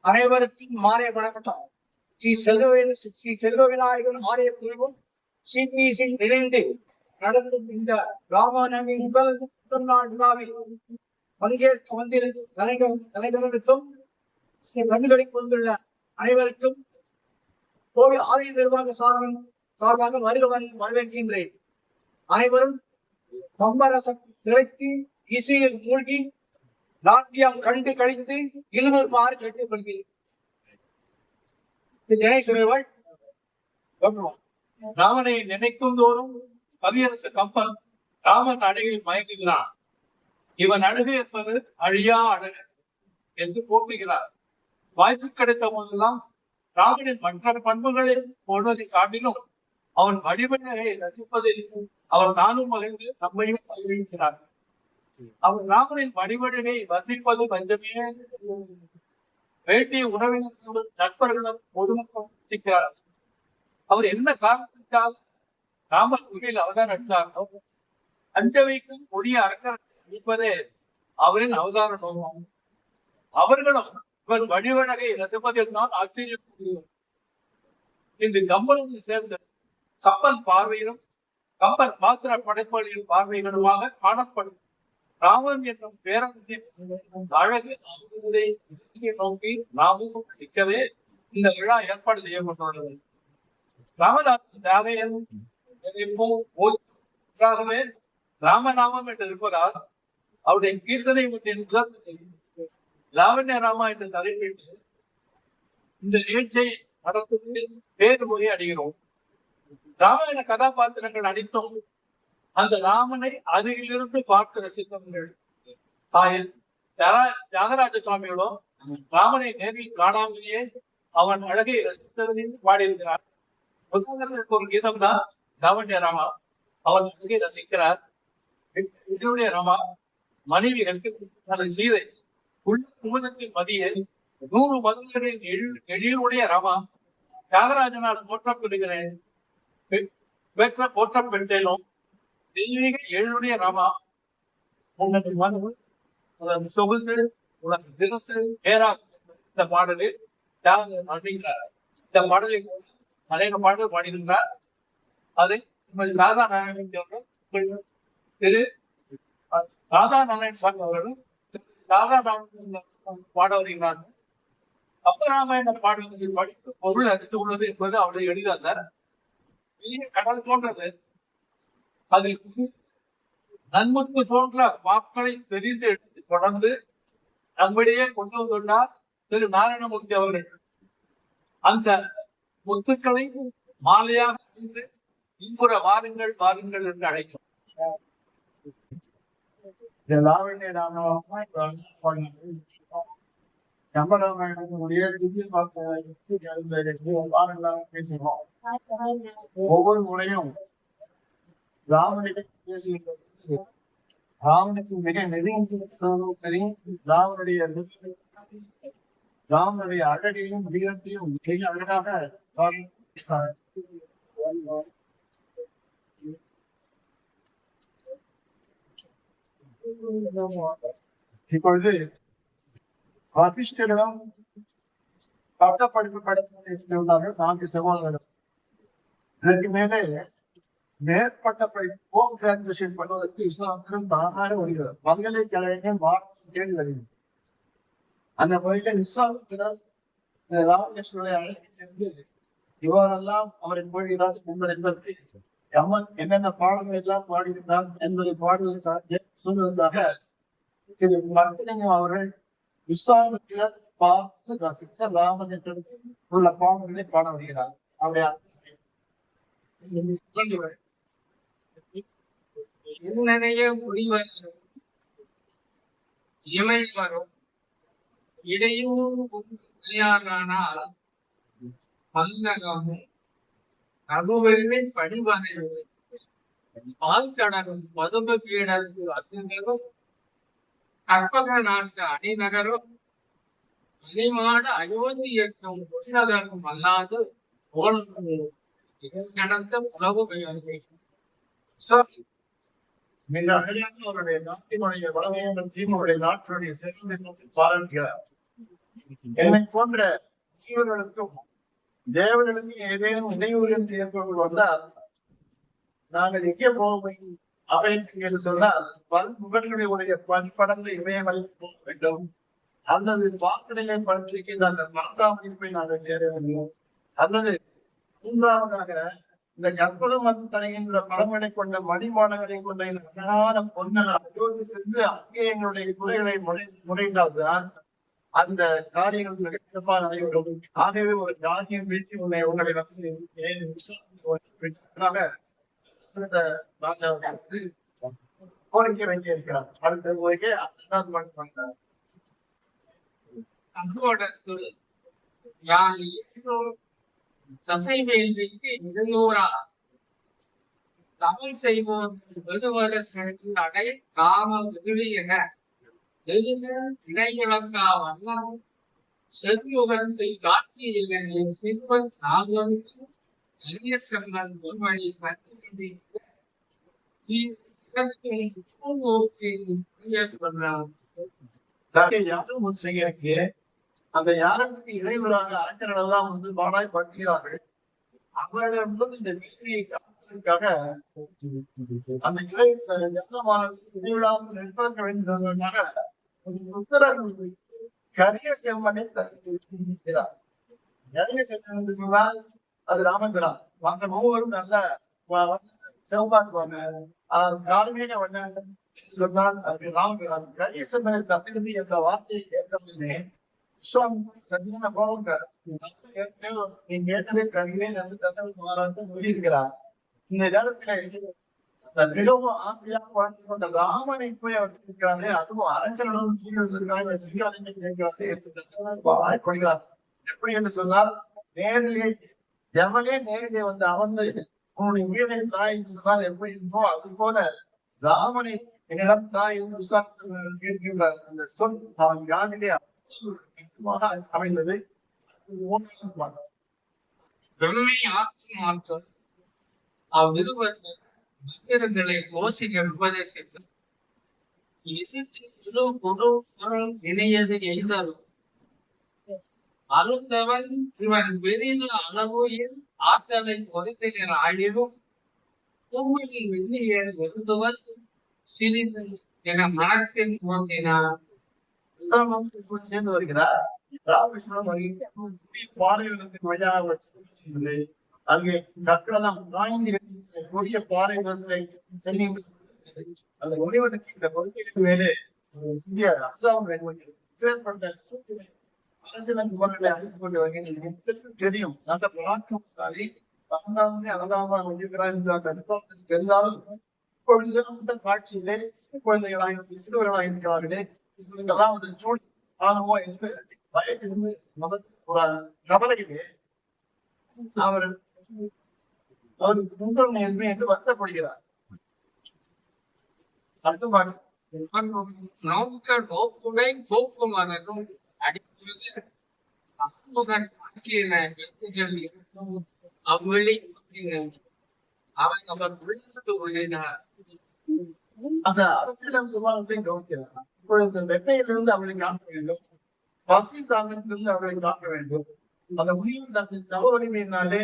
அனைவருக்கும் மாலை வணக்கம். ஸ்ரீ செல்வ விநாயகர் ஆலய குழுவும் சிபிசி இணைந்து நடந்தும் இந்த ராமநவமி முதல் நாள் விழாவில் பங்கேற்க வந்திருக்கும் கலைஞர்களுக்கும் கண்டுகளிப்பு வந்துள்ள அனைவருக்கும் கோவில் ஆலய நிர்வாக சார்பாக வரவேற்கின்றேன். அனைவரும் பம்பரச கிடைத்து இசையில் மூழ்கி நாட்டியம் கண்டு கழித்து இழுவருமாறு கேட்டுக்கொள்கிறேன். ராமனை நினைக்கும் தோறும் கவியரசு கம்பன் ராமன் அழகில் மயங்குகிறான். இவன் அழகு என்பது அழியா அழகு என்று போற்றுகிறார். வாய்ப்பு கிடைத்த போதெல்லாம் ராமனின் மற்ற பண்புகளை போடுவதை காட்டிலும் அவன் வடிவழகை ரசிப்பதில் அவர் தானும் மகிழ்ந்து நம்மையும் மகிழ்கிறார். அவர் ராமனின் வடிவழகை வசிப்பது பஞ்சமே. வேட்டிய உறவினர்களும் நண்பர்களும் பொதுமக்களும் ரசிக்கிறார். அவர் என்ன காரணத்திற்காக ராமர் குடியில் அவதாரம் எடுத்தாரோ அஞ்ச வைக்கும் கொடிய அரக்கர் அளிப்பதே அவரின் அவதார நோக்கம். அவர்களும் இவர் வடிவழகை ரசிப்பதில் தான் ஆச்சரியப்படுகிறார். இன்று கம்பனுடன் சேர்ந்த கம்பன் பார்வையிலும் கம்பன் பாத்திர படைப்பாளியின் பார்வைகளுமாக காணப்படும் ராமன் என்னும் பேரத்தின் அழகு நோக்கி நாமும் நிற்கவே இந்த விழா ஏற்பாடு செய்யப்பட்டுள்ளது. ராமதாசன் தியாகையன் ராமநாமம் என்று இருப்பதால் அவருடைய கீர்த்தனை லாவண்ய ராமா என்று தலைப்பிட்டு இந்த நிகழ்ச்சியை நடத்துவதில் பேரு முறை அடைகிறோம். ராமாயண கதாபாத்திரங்கள் அனைத்தும் அந்த ராமனை அருகிலிருந்து பார்த்து ரசித்தவர்கள். தியாகராஜ சுவாமிகளோ ராமனை நேரில் காணாமலேயே அவன் அழகை ரசித்ததில் பாடியிருக்கிறார். உதாரணத்திற்கு ஒரு கீதம் தான் லாவண்ய ராமா. அவன் அழகை ரசிக்கிறார். இதனுடைய ராமா மனைவிகளுக்கு சீதை உள்ள குமுதத்தின் மதிய 100 மதங்களின் எழிலுடைய ராமா தியாகராஜனால் போற்றம் பெறுகிறேன் போற்றம் பெற்றேனும் தெய்வீக எழிலுடைய ராமா உனது மனு உனது சொகுசு உனது தினசு பேராக இந்த பாடலில் தியாகராஜர் இந்த பாடலில் அநேக பாடல் பாடியிருந்தார். அதை ராதா நாராயணன் திரு ராதா நாராயண சாமி அவர்களும் ராதா நாராயணன் பாட வருகிறார்கள். அப்பராமாயண பாடல்களில் படித்து பொருள் அறிந்து உள்ளது என்பது அவருடைய எளிதல்ல. பெரிய கடல் போன்றது. அதில் நன்முத்து போன்ற வாக்களை தெரிந்து எடுத்து தொடர்ந்து நம்மிடையே கொண்டு வந்துள்ளார் திரு நாராயணமூர்த்தி அவர்கள். அந்த முத்துக்களை மாலையாக அணிந்து இன்புற வாருங்கள் வாருங்கள் என்று அழைக்கும். ஒவ்வொரு முறையும் ராமனுக்கு ராமனுக்கு மிக நெருங்கியும் சரி ராமனுடைய அழகையும் வீரத்தையும் மிக அழகாக இப்பொழுது வசிஷ்டரிடம் பட்டப்படிப்பு படித்திருந்தார்கள் 4 சகோதரர்கள். இதற்கு மேலே மேற்பட்ட போஸ்ட் கிராஜுவேஷன் பண்ணுவதற்கு விஸ்வாமித்திரன் தானாக வருகிறது. பல்கலைக்கழகங்கள் மாணவர்கள் தேடி வருகிறது. அந்த முறையில் விஸ்வாமித்திரர் ராமகிருஷ்ணனை அழைத்து சென்று இவரெல்லாம் அவரின் மொழிகளால் என்பது என்பதற்கு அம்மன் என்னென்ன பாடல்கள் எல்லாம் பாடியிருந்தார் என்பதை பாடலுக்காக சொல்வதாக திரு மத்திலிங்கம் அவர்கள் விஸ்வாமித்திரர் பார்த்து ரசித்த ராமன் என்று உள்ள பாடல்களை பாட வருகிறார். அவருடைய என்னைய முடிவர் இமை வரும் இடையூறானால் பல்லகமும் அகுவெள்ளை படிவரையும் பால் கடலும் பதும பீடற்கு அங்கரும் கற்பக நாட்டு அணிநகரும் அணிமாட அயோத்தி எட்டும் புஷ்நகரும் அல்லாது நடந்த உணவு அவருடைய நாட்டினுடைய வளமையான தீமுடைய நாட்டினுடைய செல்வத்தை பாராட்டுகிறார். என்னை போன்ற ஜீவர்களுக்கும் தேவர்களுக்கும் ஏதேனும் இடையூறு என்று ஏற்பட்டு வந்தால் நாங்கள் எங்கே போவோம் அவைக்கு என்று சொன்னால் பல்முகர்களுடைய பண்படர்ந்த இமயமலைக்கு போக வேண்டும், அல்லது வாக்கடையை பற்றிருக்கின்ற அந்த மருதாமணிக்கு போய் நாங்கள் சேர வேண்டும், அல்லது மூன்றாவதாக இந்த கற்பகம் வந்து தருகின்ற பழமனை கொண்ட மணிமாடங்களை கொண்ட இந்த அழகான பொன்னல் அயோத்தி சென்று அங்கே எங்களுடைய குறைகளை முறையிட்டால்தான் அந்த காரியங்கள் மிக சிறப்பாக நடைபெறும். ஆகவே ஒரு ஜாதியம் வீழ்ச்சி உங்களை வந்து கோரிக்கை வைக்க இருக்கிறார். அடுத்த கோரிக்கை பண்றார். தசைவேள்விக்கு இடையூறா தமிழ் செய்வோர் வெகுவர அடை காம வெகுளி என இடைமுழக்கா வண்ணம் செல்முகத்தை காட்டிய சிறுவன் நாகனுக்கு அரிய செம்மன் முன்வழி அந்த யாகத்துக்கு இடையூறாக அரக்கர்கள் எல்லாம் வந்து பாடாய் படுத்துகிறார்கள். அவர்களிடம் இந்த வீதியை காப்பதற்காக அந்த இடைவிடாமல் நிற்பாக்க வேண்டும் கரிய செம்மனை தருகிறார். கரிய செம்மன் என்று சொன்னால் அது ராமபிரான். மற்ற மூவரும் நல்ல செவ்வாக்குவாங்க. கார்மீக வண்ணன் சொன்னால் அது ராமபிரான். கரிய செம்மனை தருகிறது என்ற வார்த்தையை கேட்டவுடனே சரியான போங்க நீ கேட்டதை தருகிறேன் என்று தசவன் சொல்லியிருக்கிறார். இந்த இடத்துல மிகவும் ஆசையாக வாழ்ந்து கொண்ட ராமனை போய் அவர் கேட்கிறாரே, அதுவும் அரங்கனுடன் சீர்காழி கேட்கிறாரே என்று தசவன் வாய்ப்படுகிறார். எப்படி என்று சொன்னால் நேரிலே எவனே நேரிலே வந்து அமர்ந்து உன்னுடைய உயிரை தாய் என்று சொன்னால் எப்படி இருந்தோ அது போல ராமனை என்னிடம் தாய் என்று கேட்கின்றார். அந்த சொல் அவன் யானிலே அமைந்தது. அவ்விருவர் மந்திரங்களை கோஷிகள் உபதேசித்து இணையது எய்தரும் அருந்தவன் இவன் பெரிது அளவில் ஆற்றலை பொறுத்துகிற அழிவும் பூமியில் வெள்ளிய வெறுந்தவர் சிறிது என மனத்தில் தோன்றினார். சேர்ந்து வருகிறார். பாறைகளுக்கு வழியாக அங்கே கற்களெல்லாம் காய்ந்து கொடிய பாறை செல்லி அந்த ஒளிவனுக்கு இந்த பகுதிக்கு மேலே தெரியும். நல்ல பராக்கிரமசாலி அகதாமாக தெரிந்தாலும் இப்பொழுது காட்சியிலே குழந்தைகளாக சிறுவர்களாக இருக்கிறார்களே இவங்கெல்லாம் ஒரு சூழ் ஆனமோ என்று பயத்திலிருந்து கவலையிலே அவர் அவருக்கு முன்கொள்ள என்று வருத்தப்படுகிறார். அடுத்து அவ்வளி அவன் அவர் விழுந்து உள்ளினார். அந்த அரசியல் விவாதத்தை கவனிக்கிறார். இப்பொழுது வெட்டையிலிருந்து அவளை காக்க வேண்டும், பசி தாக்கத்திலிருந்து அவளை காக்க வேண்டும். அந்த உயிர் தன்னை தவறிமையினாலே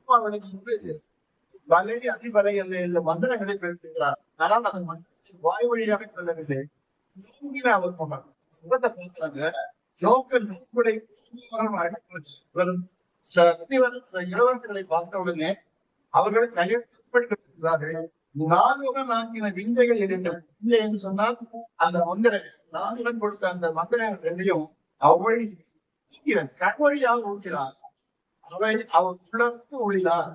அவளுக்கு வந்து வலை அதிபலை என்ற மந்திரங்களை பெறுகிறார். ஆனால் அந்த மந்திரத்தை வாய் வழியாக சொல்லவில்லை. அவர் போனார். முகத்தை பார்க்கிறாங்க. நோக்க நோக்குடை இளவரசர்களை பார்த்தவுடனே அவர்கள் கையெழுத்திருக்கிறார்கள். நான்முக நான்கின விந்தைகள் இரண்டும். விந்தை என்று சொன்னால் அந்த மந்திரங்கள் நான்குடன் கொடுத்த அந்த மந்திரங்கள் ரெண்டையும் அவள் கண்வழியாக ஊற்றினார். அவை அவர் உலர்த்து ஒளினார்.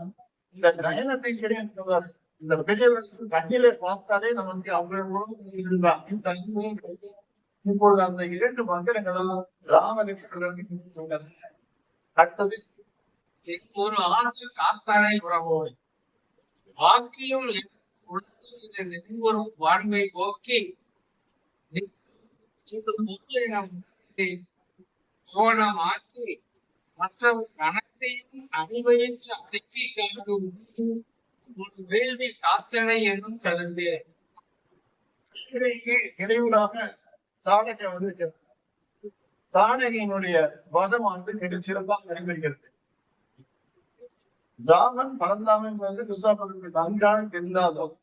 இந்த நயனத்தை கிடையாது. இந்த பெரியவர்களுக்கு கண்ணிலே பார்த்தாலே நமக்கு அவர்கள் இப்பொழுது அந்த இரண்டு மந்திரங்களும் ராமலட்சுமணன் அடுத்தது ஒரு ஆண்டு காத்தானை உறவோய் வாக்கியம் நெருவரும் வாழ்வை போக்கி சோழமாக்கி மற்றவர் கணத்தையும் அறிவையின்றி அடக்கி காட்டும் வேள்வி காத்தனை என்னும் கருந்தே இடையூறாக சாணக்கியம் வந்திருக்கிறது. தாடகையினுடைய வதமானது மிக சிறப்பாக நடைபெறுகிறது. ராமன் பறந்தான் என்பது கிருஷ்ணாபுரத்துக்கு நன்றாக தெரிந்தாலும்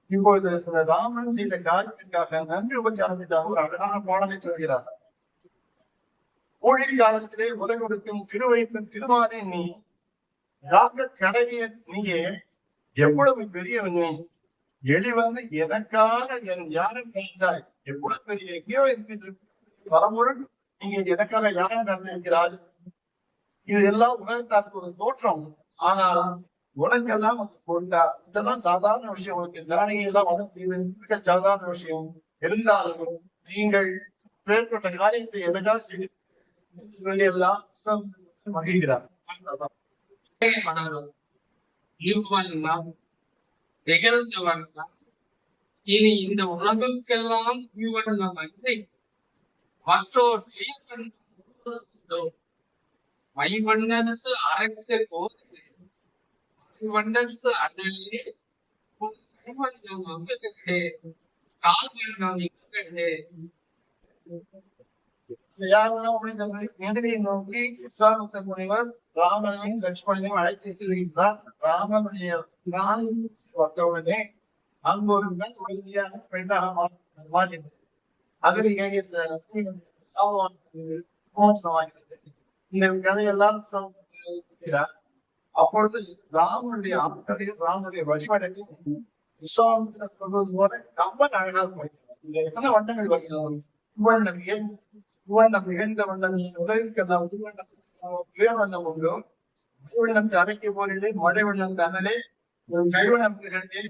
இப்பொழுது ராமன் செய்த காரியத்திற்காக நன்றி உபச்சாரத்திற்காக ஒரு அழகான பாடலை சொல்கிறார். ஊழில் காலத்திலே உலகொடுக்கும் திருவயிற்றின் திருமாறே நீ யாக்க கடவிய நீயே எவ்வளவு பெரியவன் நீ எளிவந்து எனக்காக என் யாரும் காத்தாய் எவ்வளவு பெரிய எங்கேயோ இருக்கின்ற பரம்பொருள் நீங்க எனக்காக யாரும் காத்திருக்கிறாய். இது எல்லாம் உலகத்தாருக்கு ஒரு தோற்றம். ஆனால் உனக்கெல்லாம் கொண்டா இதெல்லாம் சாதாரண விஷயம். உனக்கு தானியை எல்லாம் வதம் செய்து சாதாரண விஷயம் இருந்தாலும் நீங்கள் பேர்பட்ட காரியத்தை எனக்காக செய்து சொல்லி எல்லாம் மகிழ்கிறார். இனி இந்த உலகுக்கெல்லாம் மற்றோர் மைவண்ணத்து அரைத்த கோது வண்டத்து அடலே எதிரை நோக்கி விஸ்வாமித்திர முனிவர் ராமனையும் லட்சுமணனையும் அழைத்து செல்கிறார். ராமனுடைய உடனே அங்கு ஒரு உறுதியாக பெண்ணாக மாறியது. அகலிகை இந்த கதையெல்லாம் அப்பொழுது ராமனுடைய ஆட்களையும் ராமனுடைய வழிபாடையும் விஸ்வாமித்திரர் சொல்வது போல கம்பன் அழகாக போயிருக்கிறார். எத்தனை வண்ணங்கள் வருகிறது. மிகுந்த வண்ணம் உலகிற்கெல்லாம் உயர் வண்ணம் உண்டோ வண்ணத்தை அரைக்க போரிலே மழை வண்ணம் தானே கைவண்ணம்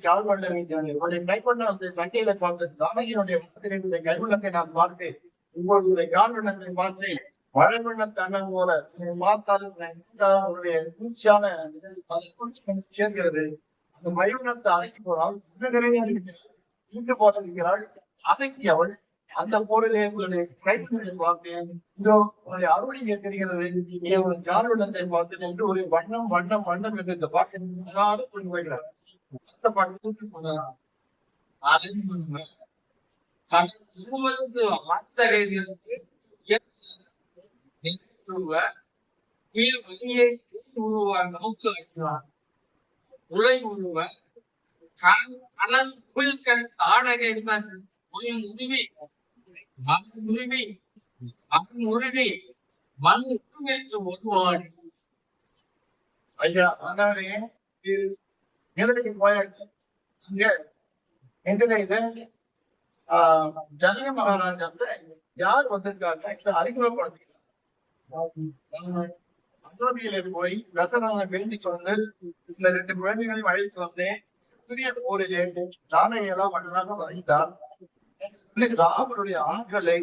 கால் வண்ணம் உடைய கைவண்ணம் அந்த சண்டையில பார்த்தேன். தானகியினுடைய மனத்திலே கைவண்ணத்தை நான் பார்த்தேன். உங்களுடைய கால் வண்ணத்தை பார்த்தேன். மழை வண்ணம் தண்ணன் போல பார்த்தாலும் உங்களுடைய குளிர்ச்சியான சேர்கிறது. அந்த மைவண்ணத்தை அரைக்க போறாள். இன்று போதிருக்கிறாள். அரைக்கி அவள் அந்த போரிலே உங்களுடைய கைப்பற்றலை பார்த்தேன். இதோ உங்களுடைய அருளிலே தெரிகிறது. ஜாலுடத்தை பார்த்தேன் என்று ஒரு வண்ணம் வண்ணம் வண்ணம் என்று இந்த பாட்டு புரிந்து வைக்கிறார். அந்த பாட்டு உலை உருவ ஆடகை உருவி மண் என்று ஒருவாடி ஐயா எதிரைக்கு போயாச்சு. இங்க எதிரையில ஜனக மகாராஜா யார் வந்திருக்காங்க அறிமுகப்படுத்திக்கிறார். அயோத்தியில போய் தசரதனை வேண்டிக் கொண்டு இந்த 2 குழந்தைகளையும் அழைத்து வந்தேன். சிறிய போரிலே தானையெல்லாம் மன்னனாக வரைந்தார். ராமனுடைய ஆற்றலை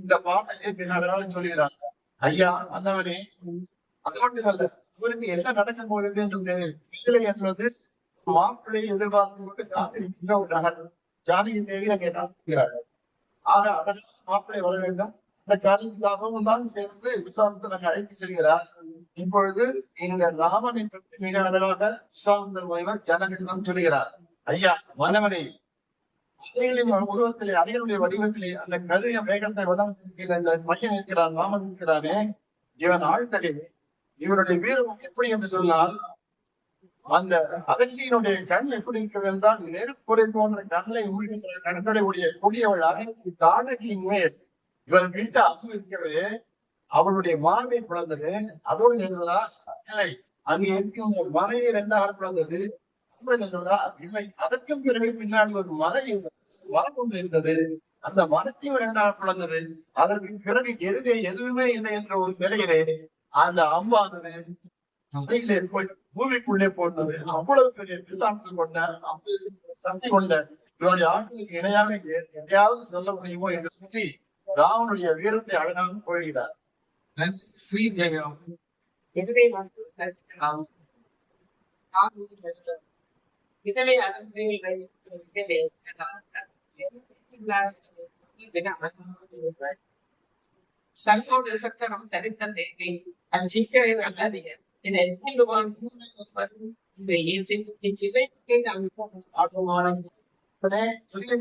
இந்த பாடலை பின்னாடி சொல்கிறார். ஐயா அந்தவனே அது மட்டும் அல்ல, இவருக்கு என்ன நடக்க போகிறது என்று தெரியும். இதிலே என்பது மாப்பிள்ளை எதிர்பார்த்து காத்திருக்கின்ற ஒரு நகர். ஜானகி தேவி அங்கே காத்திருக்கிறார். ஆக மாப்பிள்ளை வர வேண்டும். இந்த காரியத்துக்காகவும் தான் சேர்ந்து விஸ்வாமித்திரன் அழைத்து செல்கிறார். இப்பொழுது இந்த ராமனை பற்றி மிக அழகாக விஸ்வாமித்திர முனிவர் ஜனகரிடம் சொல்கிறார். ஐயா மன்னவனே, அதைகளின் உருவத்திலே அடைகளுடைய வடிவத்திலே அந்த கருவிய மேகத்தை வதம் இந்த பையன் இருக்கிறான், ராமன் இருக்கிறானே, இவன் ஆழ்த்தலே. இவருடைய வீரம் எப்படி என்று சொன்னால், அந்த அகற்றியினுடைய கண் எப்படி இருக்கிறது என்றால் நெருப்புரை போன்ற கண்ணை உள்கின்ற கண்களை உடைய கொடியவளாக தாடகியின் மேல் இவன் வீட்டு அம்பு இருக்கிறது. அவளுடைய மார்பை பிளந்தது. அதோடு நின்றதா இல்லை, அங்கே இருக்கின்ற மலையை 2ஆக பிளந்தது. இல்லை, அதற்கும் பிறகு பின்னாடி ஒரு மரம் ஒன்று இருந்தது. அந்த மரத்தையும் 2ஆக பிளந்தது. அதற்கு பிறகு எதுவுமே இல்லை என்ற ஒரு நிலையிலே அந்த அம்பானது போய் பூமிக்குள்ளே போட்டது. அவ்வளவு பெரிய பிள்ளாட்கள் கொண்ட சக்தி கொண்ட இவருடைய ஆட்களுக்கு இணையாக எதையாவது சொல்ல முடியுமோ என்று சுற்றி ராவனுடைய வீரத்தை அழகாக போகிறார். ஸ்ரீ ஜெயம் சங்கோடு சக்கரம் தரித்த செய்தி அது சீக்கிரம் நல்லது.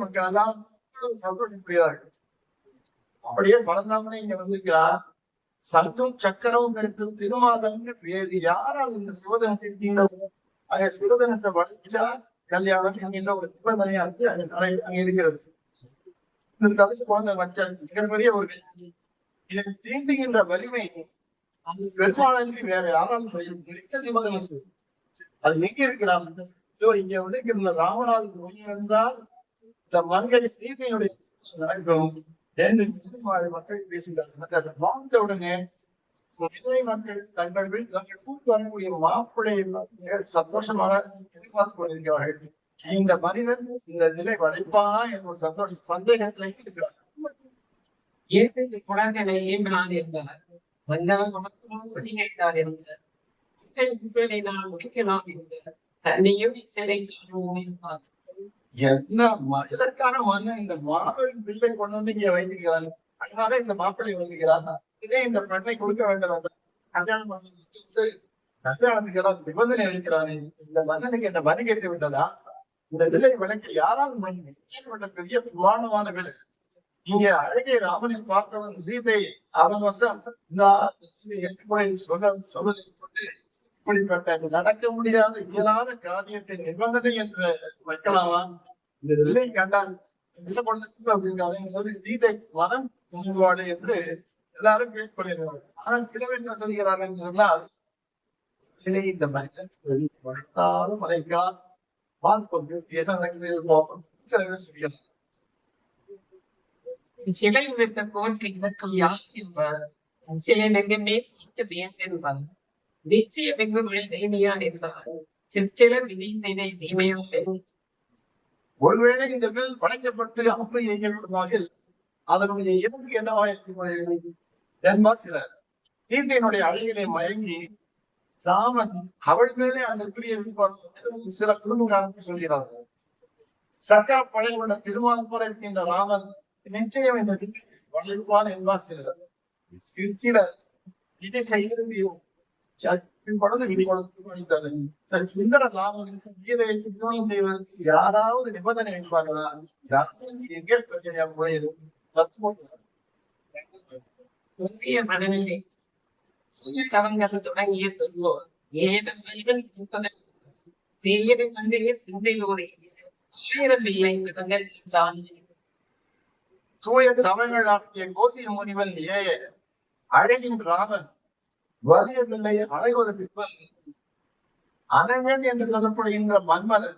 மக்கள் எல்லாம் சந்தோஷப்படுகிறார்கள். அப்படியே பரந்தாமனை இங்க வந்திருக்கிறார். சங்கும் சக்கரவும் எடுத்து திருமாதம் வேறு யாரால் இந்த சிவதனத்தை தீண்டவும் அங்க சிவதனத்தை வளைச்சா கல்யாணம் என்கின்ற ஒரு நிபந்தனையா இருக்கு. அங்க இருக்கிறது. இதற்கு அரசு குழந்தை வச்ச மிகப்பெரிய ஒரு இதை தீண்டுகின்ற வலிமை அந்த பெருமாளுக்கு வேற யாராலும் கிடைக்க சிவதனசு அது எங்க இருக்கிறான்? இங்க உதைக்கிற ராமனால் இருந்தால் இந்த மங்கை சீதையுடைய நடக்கும் என்று மக்கள் பேசுகிறார்கள். வாழ்ந்த உடனே விஜய் மக்கள் தங்கள் தங்கள் கூட்டு வரக்கூடிய மாப்பிள்ளையை சந்தோஷமாக எதிர்பார்த்து கொண்டிருக்கிறார்கள். இந்த மனிதன் இந்த நிலை வளைப்பானா என்ற ஒரு சந்தேகத்திலே இருக்கிறார். ஏற்கனவே குழந்தை ஏம்பினான் இருந்தார். வந்தவன் வணக்கமாக இருந்தார். நான் முடிக்கலாம் இருந்தார். தன்னையும் சிலை காணுவோம். என்ன இதற்கான மன்னன் இந்த மாணவரின் பிள்ளை கொண்டு வந்து இங்க வைத்திருக்கிறான். அதனால இந்த மாப்பிள்ளை வந்துகிறான். இதே இந்த பெண்ணை கொடுக்க வேண்டும். கல்யாணம் கல்யாணத்துக்கு நிபந்தனை அளிக்கிறானே இந்த மன்னனுக்கு என்ன மதி கேட்டு விட்டதா? இந்த விலை விளக்கு யாரால் பெரிய பிரமாணமான விலை. இங்க அழகிய ராமனை பார்த்தவன் சீதை அவன் வசம் சொல்வதை கொண்டு இப்படிப்பட்ட நடக்க முடியாத இயலாத காரியத்தை நிபந்தனை என்று வைக்கலாமா? இந்த நிலை கண்டால் என்ன பண்ண அப்படின்னு சொல்லி சீதை மனம் உருவாடு என்று எல்லாரும் பேசப்படுகிறார்கள். ஆனால் சிலர் என்ன சொல்கிறார்கள் என்று சொன்னால் இந்த மனிதன் வளர்த்தாலும் மலைக்கால் பால் கொண்டு என்ன நடக்குது பார்ப்போம். சில பேர் சொல்கிறார். சிலை விட்ட கோட்டை இதற்கும் யார் என்பார். சிலை நெருங்கமே பார்த்து வேண்டார். நிச்சய வெங்குகள் தேமையா என்பார். சிற்சில வினை தீமையா பெறும். ஒருவேளை இந்த மேல் வளைக்கப்பட்டு அம்பு எய்யப்படுவார்கள். அதனுடைய இறங்கு என்னவாக என்பார் சிலர். சீதையினுடைய அழகிலே மயங்கி ராமன் அவள் மேலே அந்த பிரிய சில குடும்பங்கள் சொல்கிறார்கள். சக்கர பழையுள்ள திருமணம் போல இருக்கின்ற ராமன் நிச்சயம் இந்த வளர்ப்பான் என்பார் சிலர். சிலர் இதை செய்கிறது விதி கொடுத்து சுந்தர ராமன் கீதையை திருமணம் செய்வதற்கு யாராவது நிபந்தனை வைப்பார்களா? எங்கே பிரச்சனையா முறையிலும் மனநிலை தவங்கள் தொடங்கிய தொல்வோர் ஏதம் சிந்தையோடு 1000 இல்லை விதங்கள் தான் தூய தவங்கள் ஆற்றிய கோசிய முனிவன் அழகின் ராமன் வலிய பிள்ளை அழகுவதற்கு அனகன் என்று சொல்லப்படுகின்ற மன்மதன்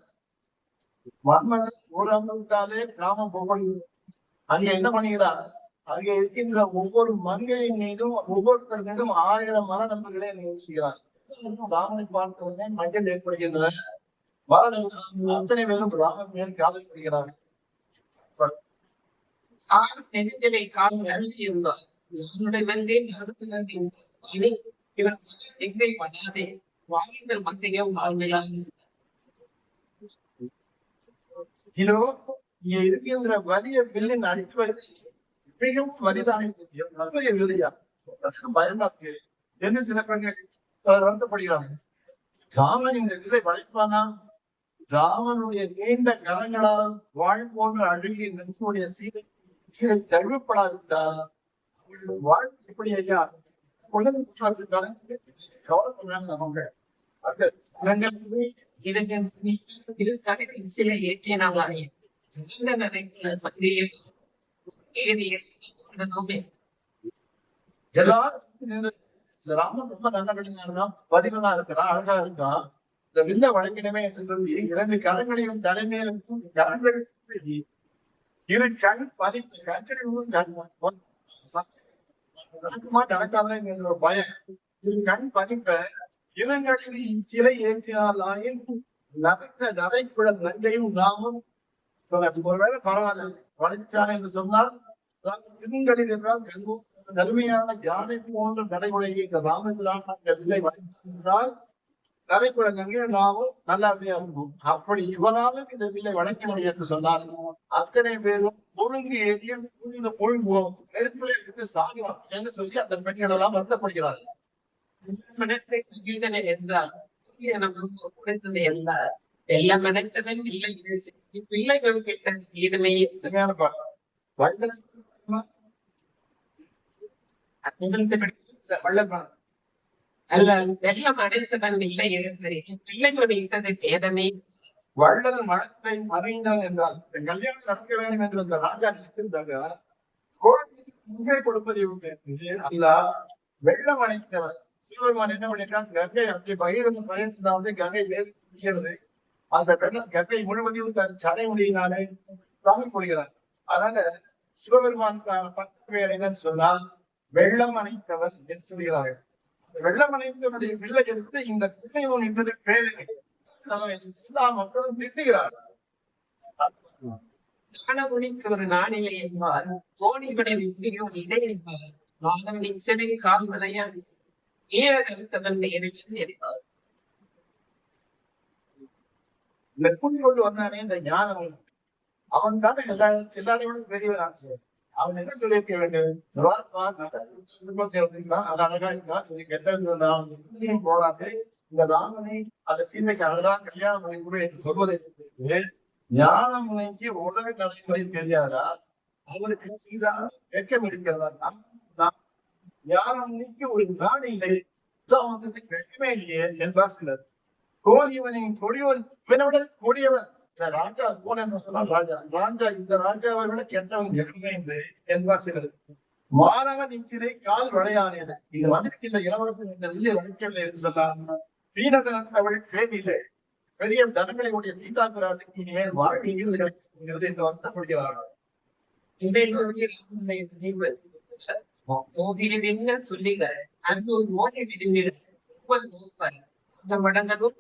ஒரு அம்புட்டாலே காமம் போகி அங்கே என்ன பண்ணுகிறார்? அங்கே இருக்கின்ற ஒவ்வொரு மங்கையின் மீதும் ஒவ்வொருத்தர் மீதும் 1000 மனநம்புகளை யோசிக்கிறார். ராமனை பார்த்தவுடனே மஞ்சள் ஏற்படுகின்றன. அத்தனை பேரும் ராமன் மேல் காதல்படுகிறார்கள். நெடுஞ்சலை காலம் அழுகியிருந்தார். என்னுடைய வந்தேன் நடத்துகிறது. இவன் எங்கை பண்ணாதே வாழ்ந்த மத்தையும் வாழ்மையாக இதோ இங்க இருக்கின்ற வலிய பில்லின் அடிப்படை மிகவும் வலிதான். விலையா பயமா இருக்கு என்று சில பெண்கள் வருத்தப்படுகிறார்கள். ராமன் இந்த விலை வளைப்பானா? ராமனுடைய நீண்ட கரங்களால் வாழ்போன்று அழுகி நன்மையுடைய சீதை தழுவப்படாவிட்டால் வாழ்வு எப்படி ஐயா சில ஏற்றினாலே எல்லாரும் ராமன் ரொம்ப நல்ல கடினா வடிவனா இருக்கிறான், அழகா இருக்கான். இந்த வில்ல வழக்கினமே என்று சொல்லி 2 கரங்களையும் தலைமையிலும் கரங்கள் இரு கண் பதிப்பு நடக்காத ஒரு பயம். இரு கண் பதிப்ப இரங்களில் சிலை ஏற்றினாலாயின் நகைத்த நகைக்குழல் நங்கையும் நாமும் ஒருவேளை பரவாயில்ல வளைச்சார் என்று சொன்னால் இருங்களில் என்றால் கருமையான யானை போன்ற நடைமுறையை இந்த ராமபிரான் வில்லை வளைத்தால் நடைமுறை நங்கை நாமும் நல்லபடியா இருக்கும். அப்படி இவராலும் இந்த வில்லை வளைக்க முடியும் என்று சொன்னால் அத்தனை பேரும் ஒழுங்கு எழுதிய பொழுதுவோம் நெருப்பிலே இருந்து சாகலாம் என்று சொல்லி அந்த பெண்கள் எல்லாம் வருத்தப்படுகிறார்கள். எல்லா மனத்தவன் இல்லை பிள்ளைகள் கிட்ட தீர்மையே வள்ளல் அல்ல வெள்ளம் அடைத்தவன் இல்லை பிள்ளைகள் இட்டது பேதமே. வள்ளல் மனத்தை மறைந்தான் என்றால் இந்த கல்யாணம் நடக்க வேண்டும் என்று அந்த ராஜா நினைச்சிருந்தாங்க. குழந்தைக்கு முன்பே கொடுப்பதை அல்ல வெள்ளம் அணைத்தவர் சிவபெருமான் என்ன பண்ணிட்டான், கங்கை அப்படி பகிரந்த பயணத்தினால் வந்து கங்கை வேறு அந்த வெள்ளம் கங்கை முழுவதையும் தன் சடைமுடியினாலே தாமிக் கொள்கிறார். அதனால சிவபெருமான் பத்து பேர் என்னன்னு சொன்னால் வெள்ளம் அணைத்தவர் என்று சொல்கிறார்கள். வெள்ளம் அணைத்தவனுடைய பிள்ளை எடுத்து இந்த பிள்ளைவன் என்பது பேரை எல்லா மக்களும் திட்டுகிறார்கள். ஒரு நாளிலே என்பார் கோணிபடை வித்தியும் இடை என்பார் மாணவனின் சிறை கால் மறையாது ஏற கருத்தவன் நேரில் எரிப்பார். இந்த கூட்டி கொண்டு வந்தானே இந்த ஞானம் அவன் தானே எல்லாரையும் பெரியவன். அவன் என்ன சொல்லியிருக்க வேண்டும், போலாது இந்த ராமனை அந்த சீதைக்கு அழகாக கல்யாணம் பண்ணி கூட என்று சொல்வதை ஞான முனைக்கு உலக நடைமுறை தெரியாதா, அவருக்கு வெக்கம் இருக்கிறதா? ஞான முனைக்கு ஒரு நாடு இல்லை, வெக்கமே இல்லையே என்பார் சிலர். கோடியவனின் கொடியவன் இவனோட கொடியவன் இந்த ராஜா போன ராஜா ராஜா இந்த ராஜாவை விட கெட்டவன் எழுந்து என்பார் சிலர். மாணவன் இச்சிறை கால் வளையானது இது வந்திருக்கின்ற இளவரசன் இந்த இல்லை வளைக்கவில்லை என்று சொன்னார். வீரதனத்தவள் பேர் இல்லை, பெரிய தனங்களை உடைய சீதா பிராட்டிக்கு இனிமேல் வாழ்க்கை கிடைக்கிறது என்று வருத்தப்படுகிறார்கள். சொல்லுங்க அந்த ஒரு மோசை விரும்பி இந்த மடங்களும்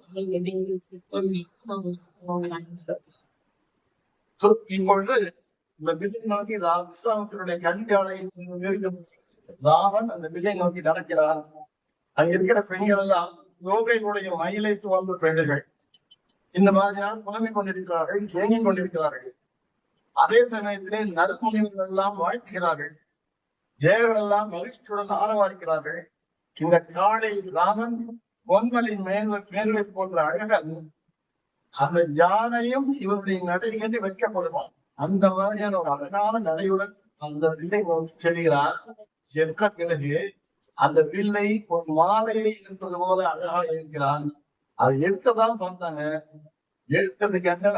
இப்பொழுது இந்த விஜை நோக்கி விஸ்வாமித்திரனுடைய கண்காலை ராவன் அந்த விஜை நோக்கி நடக்கிறார். அங்க இருக்கிற பெண்கள் எல்லாம் யோகையுடைய மயிலை துவந்த பெண்கள் இந்த மாதிரியாக புலம்பிக் கொண்டிருக்கிறார்கள், ஏங்கிக் கொண்டிருக்கிறார்கள். அதே சமயத்திலே நறுமுனிவர்கள் எல்லாம் வாழ்த்துகிறார்கள், ஜெயர்கள் எல்லாம் மகிழ்ச்சியுடன் ஆரவாரிக்கிறார்கள். இந்த காளை ராமன் பொன்மலின் மேல்வை போன்ற அழகன் அந்த யானையும் இவருடைய நடை என்று வைக்கப்படுவான். அந்த மாதிரியான ஒரு அழகான நடையுடன் அந்த வில்லை செல்கிறார். சென்ற பிறகு அந்த வில்லை ஒரு மாலையை இருப்பது போல அழகாக இருக்கிறான். அதை எடுத்ததான் பார்த்தாங்க, எடுத்தது கண்டன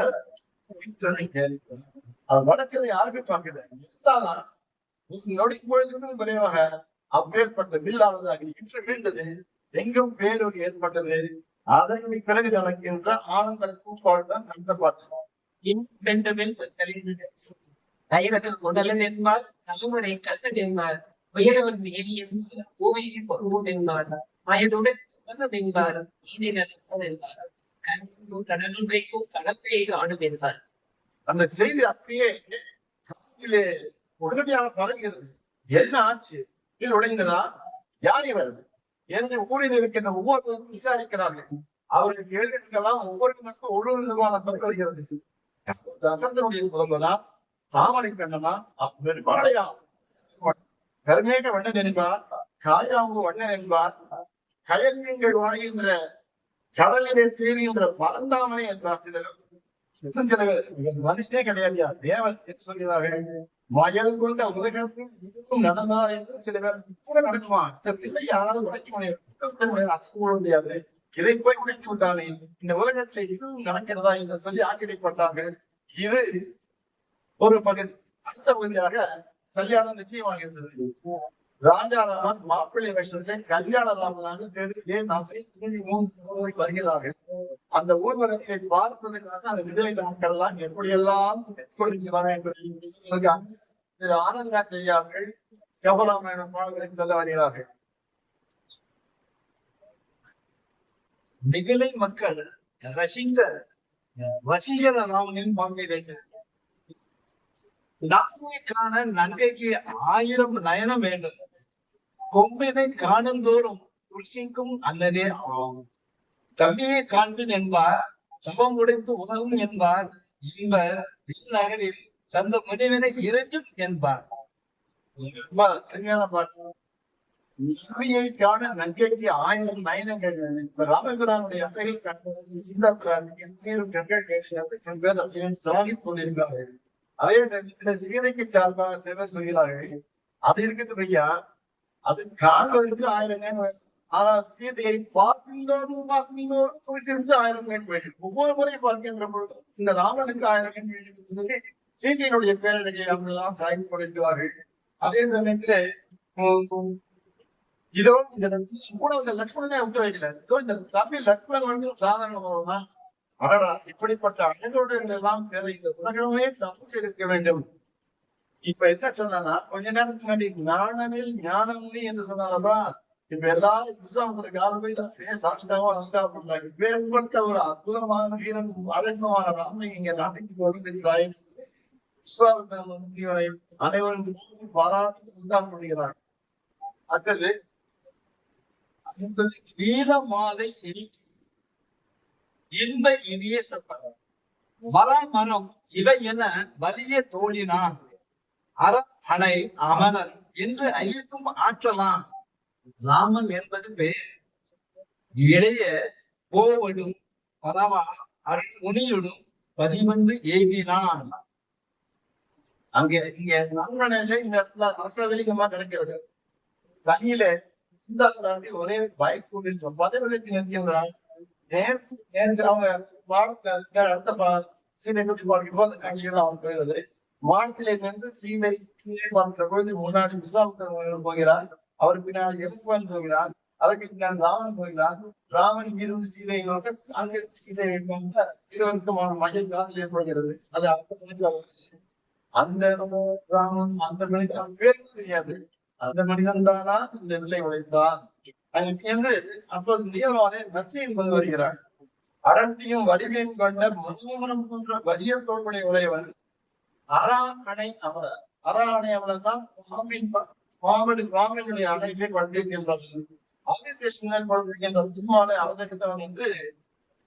அவர் வடக்கதை யாருமே பார்க்கல. எடுத்தாதான் நொடிக்கும் பொழுதுக்கும் விரைவாக அப்பேற்பட்ட வில்லானது அங்கே இன்று வீழ்ந்தது, எங்கும் பேரொரு ஏற்பட்டது. அதற்கு பிறகு நடக்கின்ற ஆனந்த கூப்பாடு தான் அந்த பாட்டு. முதலன் என்பார் தலைமுறை கல்வன் என்பார் உயரவன் மேலியும் பூவையில் பொருள் என்பார் வயதுடன் என்பார் என்பார் கடலுள் வைக்கும் கடற்கை ஆடும் என்பார். அந்த செய்தி அப்படியே உடனடியாக பரவுகிறது. என்ன ஆச்சு, உடைந்ததா, யார் இவர் என்று ஊரில் இருக்கின்ற ஒவ்வொருவரும் விசாரிக்கிறார்கள். அவர்கள் கேள்விக்கெல்லாம் ஒவ்வொருவருக்கும் ஒரு விதமான பதில் வருகிறது. தசரதனுடைய புதல்வனா, தாமரை கண்ணனா, பெருமாளையா, கர்மேக வண்ணன் என்பார், காயாம்பு வண்ணன் என்பார், கயல்மீன்கள் வாழ்கின்ற கடலிலே தேறுகின்ற பரந்தாமனை என்பார். சிலர் மனுஷனே கிடையாதுயா தேவன் என்று சொல்கிறார்கள். மயல் கொண்ட உலகத்தில் இதுவும் நடந்தா என்று சில பேர் கூட நடக்குமா, பிள்ளை யாராவது உடைக்க முடியாது, இதை போய் உடைத்து விட்டானே, இந்த உலகத்துல இதுவும் நடக்கிறதா என்று சொல்லி ஆச்சரியப்பட்டார்கள். இது ஒரு பகுதி. அடுத்த பகுதியாக கல்யாணம் நிச்சயமாக இருந்தது. ராஜாராமன் மாப்பிள்ளை வேஷத்தை கல்யாண ராமனாக வருகிறார்கள். அந்த ஊர்வலத்தை பார்ப்பதற்காக அந்த விடுதலை நாட்கள் எல்லாம் எப்படியெல்லாம் என்பதை ஆனந்தா செய்யார்கள் கபராமாயண பாடல்களை சொல்ல வருகிறார்கள். மிகிலை மக்கள் வசீகர ராமனின் பங்கை வேண்டும். நன்மையை காண நன்கைக்கு 1000 நயனம் வேண்டும். கொம்பினை காணும் தோறும் ருசிக்கும் அல்லதே ஆகும். தம்பியை காண்பின் என்பார், சபம் உடைத்து உதவும் என்பார், என்பர் நகரில் தந்த முடிவினை இறைஞ்சும் என்பார். அருமையான பாட்டு. நன்மையை காண நன்கைக்கு 1000 நயனங்கள். ராமபிரானுடைய சாகிக் கொண்டிருக்கிறார்கள். அதே நேரத்தில் சீதைக்கு சார்பாக சேவை சொல்கிறார்கள். அது இருக்கட்டும் ஐயா, அது காண்பதற்கு 1000 கண் வேண்டும். ஆனால் சீதையை பார்க்கின்றோம் குறிச்சிருந்து 1000 கண் வேண்டும். ஒவ்வொரு முறை பார்க்கின்ற பொழுது இந்த ராமனுக்கு 1000 கண் வேண்டும் என்று சொல்லி சீதையினுடைய பேரழகை அவர்களெல்லாம் சாய்ப்படுகிறார்கள். அதே சமயத்திலே இதோ இந்த கூட இந்த லட்சுமணனை விட்டு வைக்கல. இதோ இந்த தம்பி லட்சுமணன் வந்து சாதாரணமாக அடடா இப்படிப்பட்ட அழகோடு எல்லாம் பேரை இந்த உலகமே தப்பு செய்திருக்க வேண்டும். இப்ப என்ன சொன்னா கொஞ்ச நேரத்துக்கு முன்னாடி ஞானமில் ஞானமில்லை என்று சொன்னாலப்பா இப்ப எல்லாரும் விஸ்வாமத்திர காலமே சாட்சியாகவும் நமஸ்காரம் பண்றாங்க. வேறுபட்ட ஒரு அற்புதமான வீரன் அழகமான ராமனை இங்க நாட்டுக்கு கொண்டிருக்கிறாய். விஸ்வாமத்திர அனைவரும் பாராட்டு தான் பண்ணுகிறார். அடுத்தது வீரமாதை சிரிக்கு இன்ப இனிய சப்பரம் மரம் இவை என வலிய தோழினான் அணை அமரர் என்று ஐயக்கும் ஆற்றலாம். ராமன் என்பது பேர் இளைய போவடும் பரவா முனியுடும் பதிவந்து ஏகினான். அங்கே இங்க நண்பனில இந்த இடத்துல ரசவெளிகமா கிடைக்கிறது. தனியில சிந்தா பிராண்டி ஒரே பயக்கூட பதவிக்கு நிற்கின்றான். நேற்று அவங்க பாடத்தை அடுத்த சீதை பற்றி பார்க்கும் போது காட்சிகள் அவன் போகிறது. வானத்திலே நின்று சீதை பார்க்கிற பொழுது முன்னாடி விஸ்வாமித்திரன் போகிறார். அவர் பின்னாடி எலுக்குவான் போகிறார். அதற்கு பின்னாடி ராமன் போகிறார். ராமன் இருந்து சீதையை நோக்க அங்கே சீதை இருவருக்குமான மகிழ் காதல் ஏற்படுகிறது. அது அடுத்த அந்த ராமன் அந்த மனிதன் பேரு தெரியாது. அந்த மனிதன் தானா இந்த வில்லை உழைத்தான் என்று அப்போது நியமானே நர்சியின் கொண்டு வருகிறார். அடர்த்தியும் வலிமையும் கொண்ட மனோகரம் போன்ற வலிய தோல்வனை உடையவன் அரா அணை அமரர். அரா அணை அமரர் தான் பாம்பனுடைய அணைகளை படுத்திருக்கின்றது. ஆதிசேஷன் படுத்திருக்கின்ற திருமாலை அவதரித்தவன் என்று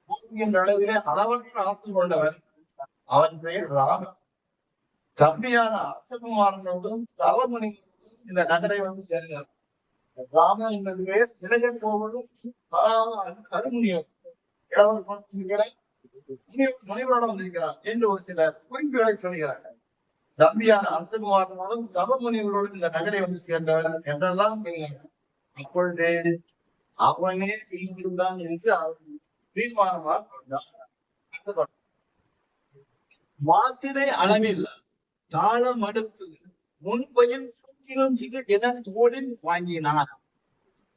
போக்குகின்ற அளவிலே அளவற்ற ஆற்றல் கொண்டவன். அவன் பெயர் ராமன். தம்பியான அசகுமாரனோடும் தவமணி இந்த நகரை வந்து சேர்ந்தார். ராமன் என்பது பேர் இளைய போவதும் அருமுனியம் முனிவரோட வந்திருக்கிறார் என்று ஒரு சில குறிப்புகளை சொல்கிறார்கள். தம்பியான அசகுமாரனோடும் தவமுனிவரோடும் இந்த நகரை வந்து சேர்ந்தவர் என்றெல்லாம் அப்பொழுது அவனே இருந்தான் என்று தீர்மானமாக கொண்டார். மாத்திரை அளவில் தாளம் அடுத்து முன்பையும் சுத்திலும் இது என தோளில் வாங்கினார்.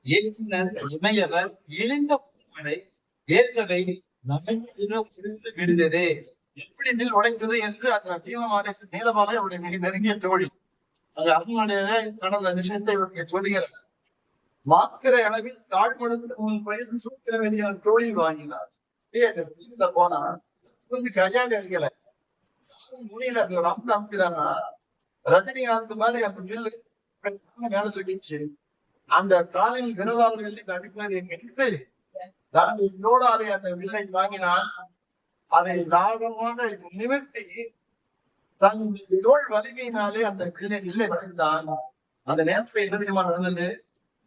ஏற்றினர் இமையவர் இழிந்த பூமலை ஏற்கவை புரிந்து விழுந்ததே. எப்படி நெல் உடைந்தது என்று அந்த நீலமாலை அவருடைய மிக நெருங்கிய தோழி அது அரண்மனையிலே நடந்த விஷயத்தை சொல்லுகிறார். மாத்திரை அளவில் தாழ்மனுக்கு முன்பையில் சூத்திர வேண்டிய தோழி வாங்கினார். போனா கொஞ்சம் கையாக இருக்கல முனியில ரம்த அமுக்கிறானா ரஜினிகாந்த் மாதிரி அந்த வில்லு மேல தூக்கிச்சு அந்த காலில் விரலாளர்களை நடிப்பதை எடுத்து இதோடாலே அந்த வில்லை வாங்கினான். அதை லாபமாக நிமிர்த்தி தன் தோல் வலிமையினாலே அந்த வில்லை வளைந்தான். அந்த நேரத்தில் என்ன தெரியுமா நடந்தது?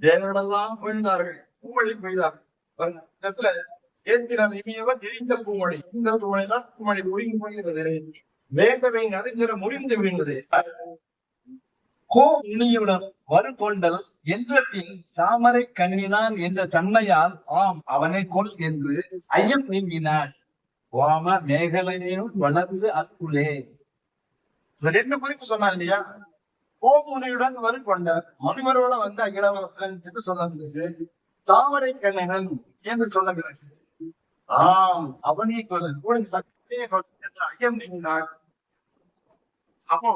தேவர்களெல்லாம் விழுந்தார்கள், பூமொழி பெய்தார்கள். ஏத்தினர் இமையவர் இழிந்த பூமொழி. இந்த பூமொழி தான் பூமொழி ஒழுங்கி முடிகிறது. வேந்தவை நடுங்கிற முடிந்து விழுந்தது. கோ முனியுடன் வரு கொண்டல் என்ற பின் தாமரை கண்ணினான் என்ற தன்மையால் ஆம் அவனை கொள் என்று ஐயம் நீங்கினான். வாம மேகலையும் வளர்ந்து அக்குளே. ரெண்டு குறிப்பு சொன்னார் இல்லையா? கோமுனியுடன் வரு கொண்டார் முனிவரோட வந்து அகிலவரசன் என்று சொன்னது. தாமரை கண்ணனன் என்று சொன்ன பிறகு ஆம் அவனே கொள் சக்தியை கொள் என்று ஐயம் நீங்கினான். அப்போ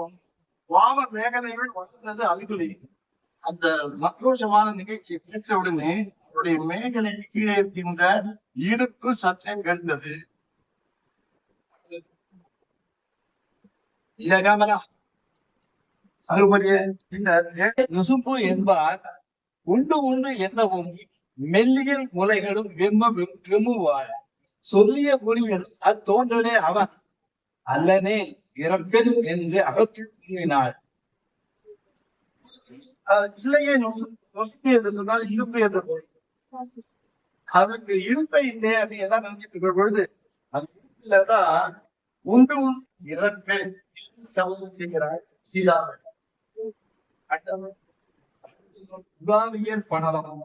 வாம மேகலைகள் வந்தது அல்குலி. அந்த சந்தோஷமான நிகழ்ச்சி கேட்ட உடனே அவருடைய மேகலை கீழே இருக்கின்ற இடுப்பு சற்றே பெருந்தது. நுசுப்பு என்பார் உண்டு உண்டு என்னவும் மெல்லியல் முலைகளும் வெம்முவாள் சொல்லிய குறிகள் அத்தோன்றலே அவன் அல்லனே இறப்பெண் என்று அகத்தில் கூறினாள். இல்லையே நொசுப்பு என்று சொன்னால் இழுப்பு என்று பொருள். அவருக்கு இழுப்பை இல்லை அப்படின்னு எல்லாம் நினைச்சிட்டு இருக்கிற பொழுது அந்த இழுப்புலதான் உண்டு இறப்பெண் சமூகம் செய்கிறாள் சீதாவை. உலாவியல் படலம்.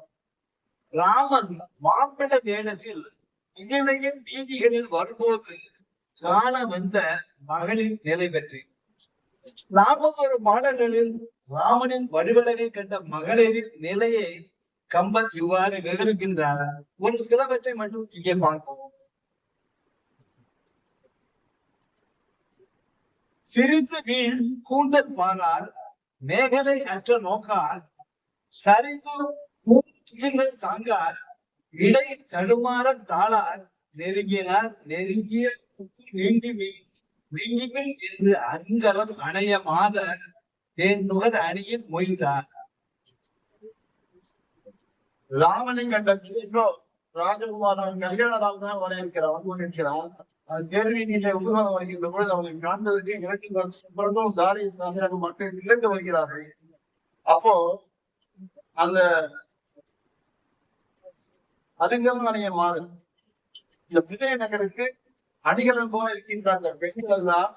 ராமன் மாப்பிள வேடத்தில் இயற்கையின் வீதிகளில் வரும்போது காண வந்த மகளின் நிலை பற்றி 41 பாடல்களில் ராமனின் வடிவழகை கண்ட மகளிரின் நிலையை கம்பன் இவ்வாறு விவரிக்கின்றார். ஒரு சிலவற்றை மட்டும் இங்கே பார்ப்போம். சிரித்து வீழ் கூந்தல் பாரார், மேகலை அற்ற நோக்கார், சரிந்து பூங்கள் தாங்கார், இடை தடுமாற தாளார், நெருங்கினார் நெருங்கிய நீங்கிமின் என்று அருங்கலம் அணைய மாதர் தேன்நுகர் அணியில் மொய்ந்தார். ராமனை கண்ட ராஜகுமாரன் கல்யாணரால் தான் வரையிருக்கிறான். அது தேர்வீதியிலே உருவாக வருகின்ற பொழுது அவனை காண்பதற்கு 2 வருஷம் சாரி மக்கள் திரண்டு வருகிறார்கள். அப்போ அந்த அருங்கலம் அணைய மாதர் இந்த விஜயநகருக்கு அணிகலன் போல இருக்கின்ற அந்த பெண்கள் தான்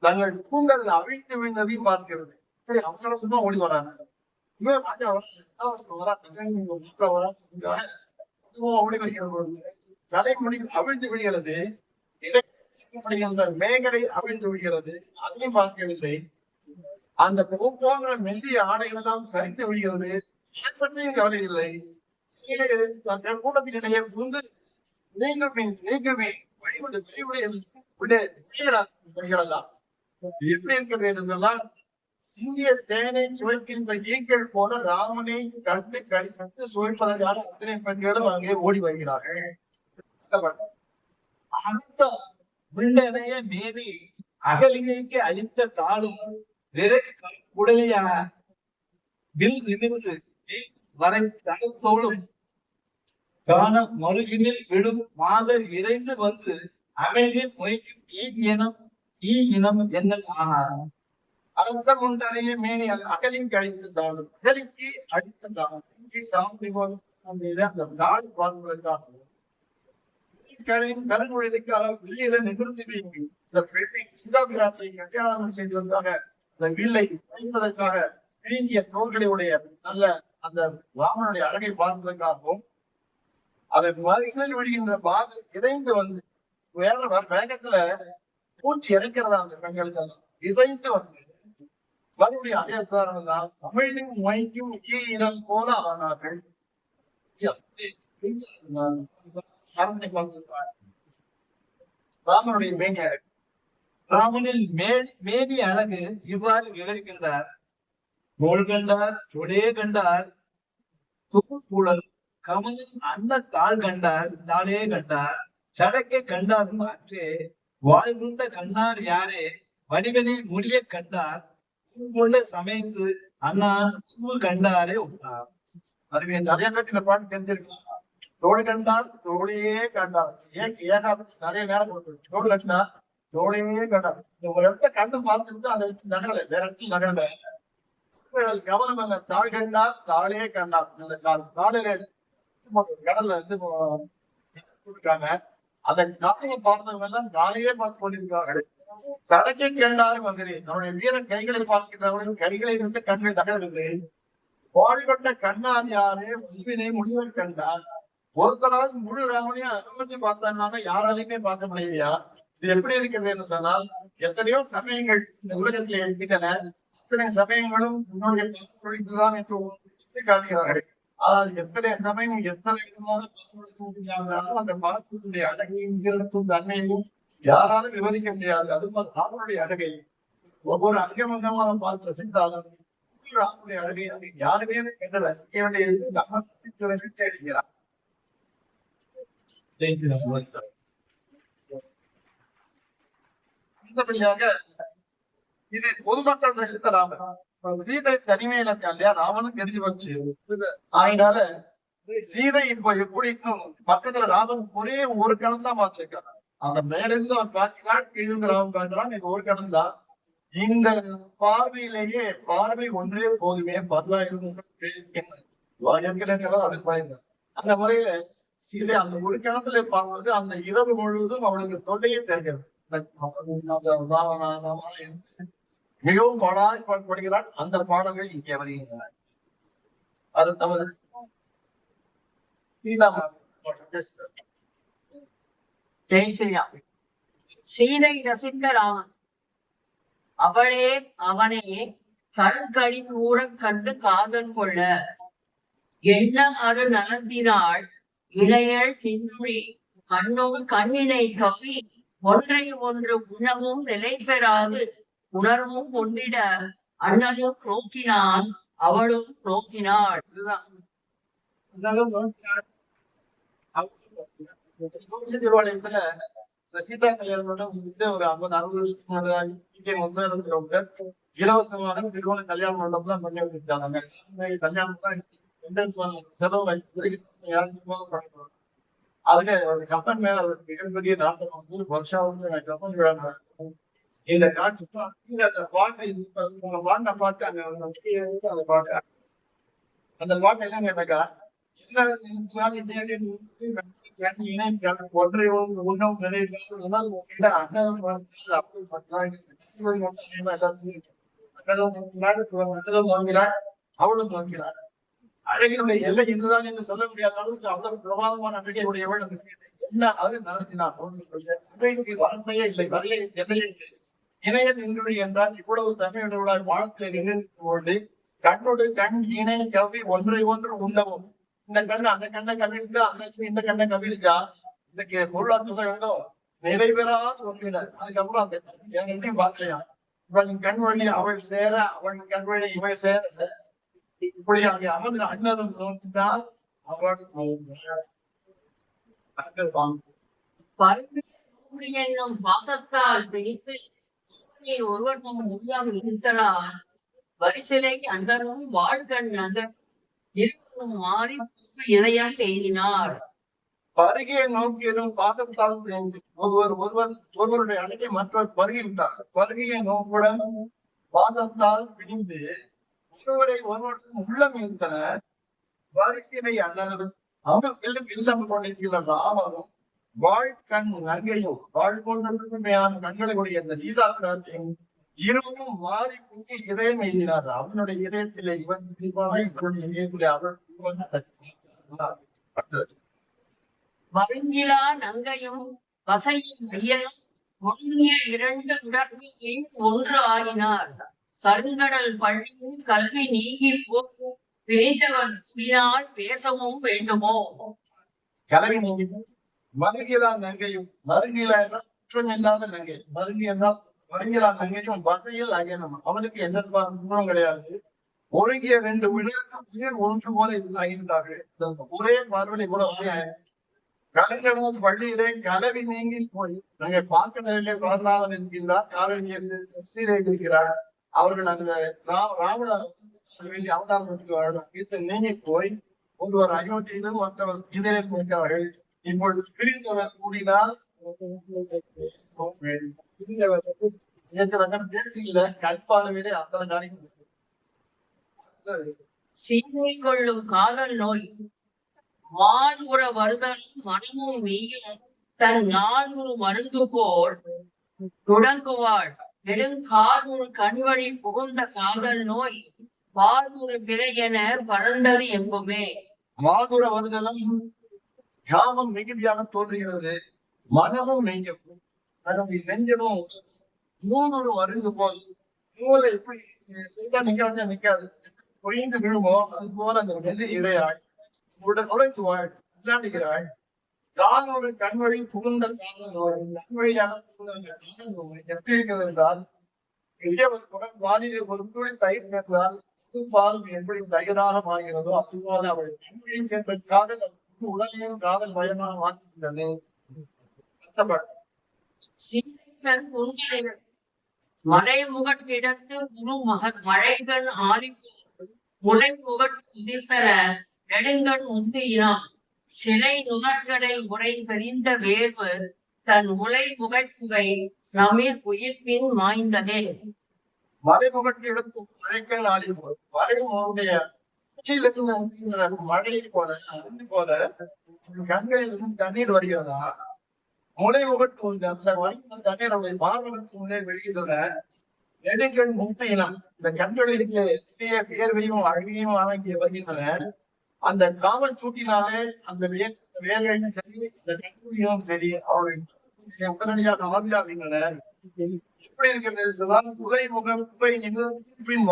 தங்கள் கூந்தல் அவிழ்த்து விழுந்ததையும் பார்க்கிறது. இப்படி அவசர அவசரமா ஓடி வராங்க. இவன் ஓடி வருகிற பொழுது தலைமுடி அவிழ்ந்து விடுகிறது, மேகலை அவிழ்ந்து விடுகிறது, அதையும் பார்க்கவில்லை. அந்த போன்ற மெல்லிய ஆடைகள் தான் சரிந்து விடுகிறது, அதை பற்றியும் கவலை இல்லை. கூட்டத்தினிடையே புகுந்து நீங்குமே எப்படி இருக்கிறது என்றால் சிந்திய தேனை சுவைக்கின்ற ஈக்கள் போல ராமனை கண்டு கழித்து சுவைப்பதற்காக அத்தனை பெண்களும் அங்கே ஓடி வருகிறார்கள். அடுத்த உள்ளனைய மீறி அகலிகைக்கு அளித்த தாளும் உடலியாக வில் நிமிர்ந்து வரை தடுத்தோளும் காண மருகினில் விடும் மாதர் இறைந்து வந்து அமைதியில் மொய்க்கும் ஈ இனம் என்னல் ஆனார். அடுத்த முண்டனைய மேனி அகலின் கழித்ததாலும் அகலிக்கு அடித்ததாலும் சாமி அந்த தாள் பார்ப்பதற்காக கருங்குழலுக்காக வில்லில நிமிர்ந்து இந்த பெண்ணை சீதாபிராட்டை கல்யாணம் செய்வதற்காக இந்த வில்லை வைப்பதற்காக வீங்கிய தோள்களை உடைய நல்ல அந்த ராமனுடைய அழகை பார்ப்பதற்காகவும் அதை மறுகளில் விடுகின்ற பாதை இறைந்து வந்து வேகத்துல பூச்சி இறைக்கிறதா அந்த பெண்களுக்கு இறைந்து வந்து மறுபடியும் அதே உதாரணம் தான் தமிழையும் மொய்க்கும் இனம் போல ஆனார்கள். ராமனுடைய மேனி அழகு, ராமனின் மேனி அழகு இவ்வாறு விவரிக்கின்றார். தோள் கண்டார், தொடைய கண்டார், துப்புக்குழல் கமலின் அந்த தாள் கண்டார், தாளே கண்டார், சடக்கை கண்டாரும் அற்றே, வாழ்வுண்ட கண்டார் யாரே, வடிவனை முடிய கண்டார், உள்ள சமைத்து அண்ணா கண்டாரே உண்டார். அதுவே நிறைய பேருக்கு இந்த பாட்டு தெரிஞ்சிருக்கலாம். தோல் கண்டார் தோழையே கண்டார், ஏகாத நிறைய நேரம் கொடுத்து தோல் கண்டார் தோழையே கண்டார். ஒரு இடத்த கண்டு பார்த்துட்டு அதை நகரல, வேற இடத்துல நகரல. கவனம் அல்ல, தாழ் கண்டார் தாளே கண்டார். அந்த காலையில கடல்ல இருந்து இருக்காங்க. அந்த காலையை பார்த்தவங்க எல்லாம் காலையே பார்த்து கொண்டிருக்கிறார்கள். தடக்கை கண்டார் மகளே, நம்முடைய வீரன் கைகளை பார்க்கின்றவர்கள் கைகளை விட்டு கண்கள் நகரவில்லை. வாழ் கொண்ட கண்ணார் யாரே வலிவினை முடிவை கண்டார். ஒருத்தரால் முழு ராமனையும் அனுமதி பார்த்தாங்க, யாராலையுமே பார்க்க முடியலையா? இது எப்படி இருக்கிறது என்று சொன்னால், எத்தனையோ சமயங்கள் இந்த உலகத்திலே இருக்கின்றன. அத்தனை சமயங்களும் உன்னுடைய தான் என்று சுட்டி காட்டுகிறார்கள். ஆனால் எத்தனை சமயம் எத்தனை விதமான அந்த பார்ப்பதனுடைய அழகையும் தன்மையையும் யாராலும் விவரிக்க முடியாது. அது ராமனுடைய அழகை ஒவ்வொரு அங்கமங்கமாக பார்த்து ரசித்தாலும் ராமனுடைய அழகை யாருமே என்று ரசிக்க வேண்டிய ரசித்து எழுதுகிறார். அடுத்தபடியாக இது பொதுமக்கள் ரசித்த ராமன். சீதை தனிமையில இருக்கா இல்லையா, ராமனும் தெரிஞ்சு வச்சு அதனால சீதை இப்போ எப்படி பக்கத்துல ராமன் ஒரே ஒரு கணம் தான் பார்த்திருக்கான். அந்த மேல இருந்து அவன் பார்க்கிறான், கீழிருந்து ராமன் பார்க்கிறான், இது ஒரு கணம் தான். இந்த பார்வையிலேயே பார்வை ஒன்றே போதுமே 10,000 அதுக்கு பயந்தார். அந்த முறையில சீதை அந்த ஒரு கணத்துல பார்ப்பது அந்த இரவு முழுவதும் அவனுக்கு தொல்லையே தெரிகிறது. மிகவும் பாடாய் பாடுபடுகிறான். அந்த பாடல்கள் இங்கே வருகின்றன. அது நமது பேசுறேன். ஜெய் ஸ்ரீராம். சீதை ரசித்த ராமன் அவளே அவனையே கண்களி கூறக் கண்டு காதல் கொள்ள என்ன அரு நலத்தினாள் இளையள் தின்றுழி கண்ணும் கண்ணினை கவி ஒன்றை ஒன்று உணவும் நிலை பெறாது உணர்வும் கொண்டிட அண்ணனும் நோக்கினான் அவளும் நோக்கினாள். இதுதான் திருவாலயத்துல சீதா கல்யாணம் ஒரு 50-60 இலவசமாக திருமண கல்யாண மண்டபம் தான் பண்ணி வச்சிருக்காங்க. கல்யாணம் தான் செலவு அதுல கப்பன் மேல மிகப்பெரிய நாட்டம் வந்து வருஷம் கப்பன் விழா நடக்கும். இந்த காட்சி அந்த பாட்டை பாடின பாட்டு அங்க அந்த பாட்டு அந்த பாட்டு என்ன கேட்டாக்கா ஒன்றை உணவு நோக்கிறார் அவளும் நோக்கிறார். அழகினுடைய எல்லை இதுதான் என்று சொல்ல முடியாத அளவுக்கு அவ்வளவு பிரபாதமான அழகையுடையவள் அந்த என்ன அது நடத்தினார். வரமையே இல்லை, வரையே எல்லையே இல்லை. இணையன் நின்றுடைய என்றால் இவ்வளவு தன்மையுடையவளாய் வானத்திலே நின்று பொழுது கண்ணோடு கண் இணை கவி ஒன்றை ஒன்று உண்டவும் இந்த கண்ணு அந்த கண்ணை கவிழ்ந்தா அந்த இந்த கண்ணை கவிழ்ந்தா இதுக்கு பொருளாக சொல்ல வேண்டும் நிறைவேறாத ஒன்றினர். அதுக்கப்புறம் அந்த எதையும் பார்க்கலையா இவன் கண் வழி அவள் சேர அவள் கண் வழி இவள் சேர இப்படி அங்கே அமர்ந்து அண்ணனும் நோக்கினால் அவள் என்னும் பாசத்தால் பிடித்து ஒருவர் முடியாமல் இருந்தனால் வரிசிலை அந்தரும் வாழ்கண் நகர் இருவரும் மாறி இதயம் எய்தினார். பருகியை நோக்கியதும் பாசத்தால் ஒருவருடைய அழகை மற்றவர் பருகிவிட்டார். பருகியை நோக்குடன் பாசத்தால் பிடிந்து ஒருவரை ஒருவருக்கும் உள்ளம் இருந்தன. வரிசிலை அண்ணனும் அவர்களும் இல்லம் கொண்டிருக்கிற ராமனும் வாழ்கண் நங்கையும் வாழ்கொண்டுமையான கண்களுடைய இந்த சீதா பிராட்டியும் இருவரும் மாறி குங்கி இதயம் எழுதினார். அவனுடைய இதயத்திலே இவன் இவனுடைய இதயத்திலே அவள் வருங்கிலா நங்கையும் வசையும் ஐயனும் ஒன்றிய இரண்டு உடற்கையில் ஒன்று ஆகினார். கருங்கடல் பள்ளியும் கல்வி நீங்கி போக்கு பேசவர் கூடினால் பேசவும் வேண்டுமோ. கலவி நீங்கி மருங்கிலா நங்கையும் மருங்கிலா என்றால் குற்றம் இல்லாத நங்கை மருங்கி என்றால் மருங்கிலா நங்கையும் வசையில் ஐயனும் அவனுக்கு எந்த குற்றம் கிடையாது. ஒருங்கிய ரெண்டு விடத்தில் ஒன்று போல ஆகின்றார்கள். ஒரே பார்வையை கூட கலைஞர்கள் பள்ளியிலே கலவி நீங்கி போய் நாங்க பார்க்க நிலையிலே வரலாறு இருக்கின்றார். காலனியை சீரைக்கிறார். அவர்கள் அந்த ராவண வேண்டிய அவதாரத்துக்கு நீங்கி போய் ஒருவர் அயோத்தியிலும் மற்றவர் இதிலும் இருக்கிறார்கள். இப்பொழுது பிரிந்தவர் கூடினால் பேச்சில கண்பார்வையிலே அத்தனை காரியம் சீதை கொள்ளும் காதல் நோய் வான்முற வருதலும் மனமும் மெய்யும் தன் நான்குரு மருந்து போல் தொடங்குவாள். நெடுங்கால்முறு கண்வழி புகுந்த காதல் நோய் பால்முறு பிறை என பறந்தது எங்குமே. மாதுர வருதலும் காமம் மிகுதியாக தோன்றுகிறது. மனமும் மெய்யும் நெஞ்சமும் நூலொரு மருந்து போல் நூலை எப்படி செய்தா நிக்காது நிக்காது பொய்ந்து விழுமோ அது போல அந்த நெல்லி இடையாள் உடைக்குவாள் விளையாடுகிறாள். தான் ஒரு கண்வழி புகுந்த காதல் நோய் கண்வழியாக எப்படி இருக்கிறது என்றால் வானிலை ஒரு துளி தயிர் சேர்ந்தால் பால் எப்படி தயிராக மாறுகிறதோ அதுபோல அவள் கண்வழியில் சேர்ந்த காதல் உடலையும் காதல் பயமாக மாற்றுகின்றது. மலை முகட்டிடத்து குரு மழைகள் ஆரிப்பு முளை முகட்டுதிர்த்தர நெடுங்கண் முந்தியினான் சிலை நுகர்கடை உரை சரிந்த வேர்வு தன் உலை முகப்புகை நமிர் உயிர்ப்பின் மாய்ந்ததே. மலைமுகட்டு இடத்து மழைகள் ஆரிப்பு மலைமுடைய மழை போல அருந்து போல கண்களில் இருந்து தண்ணீர் வருகிறதா. முளை முகட்டு அந்த தண்ணீர் அவருடைய மார்பகத்தின் முன்னே வெளியிடுகின்றன. நெடுங்கள் முக்தி இனம் இந்த கண்களுக்கு வியர்வையும் அழகியும் வாங்கிய வருகின்றன. அந்த காவல் சூட்டினாலே அந்த வேலையும் சரி அந்த கண்குடியும் சரி அவருடைய உடனடியாக ஆவியாகின்றன. எப்படி இருக்கிறது? உலைமுகம் குப்பை நிமிர்பின்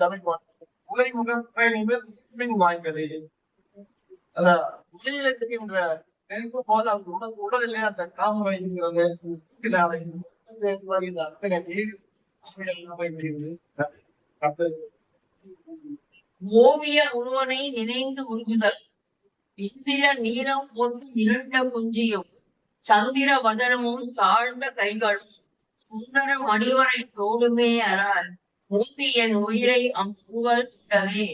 தமிழ்வான் உலைமுகம் குப்பை நிமிர்பின் வாய்ந்தது. அந்த உலையில இருக்கின்ற நெருப்பு போது அந்த உடலிலே அந்த காமம் இருக்கிறது. அத்தனை நீர் ஓவிய ஒருவனை நினைந்து உருகுதல் இந்திர நீரம் பொந்து இரண்ட குஞ்சியும் சந்திர வதனமும் தாழ்ந்த கைகளும் சுந்தர மணிவரை தோடுமே அறால் மூந்தி என் உயிரை அம்புகள் சுட்டதே.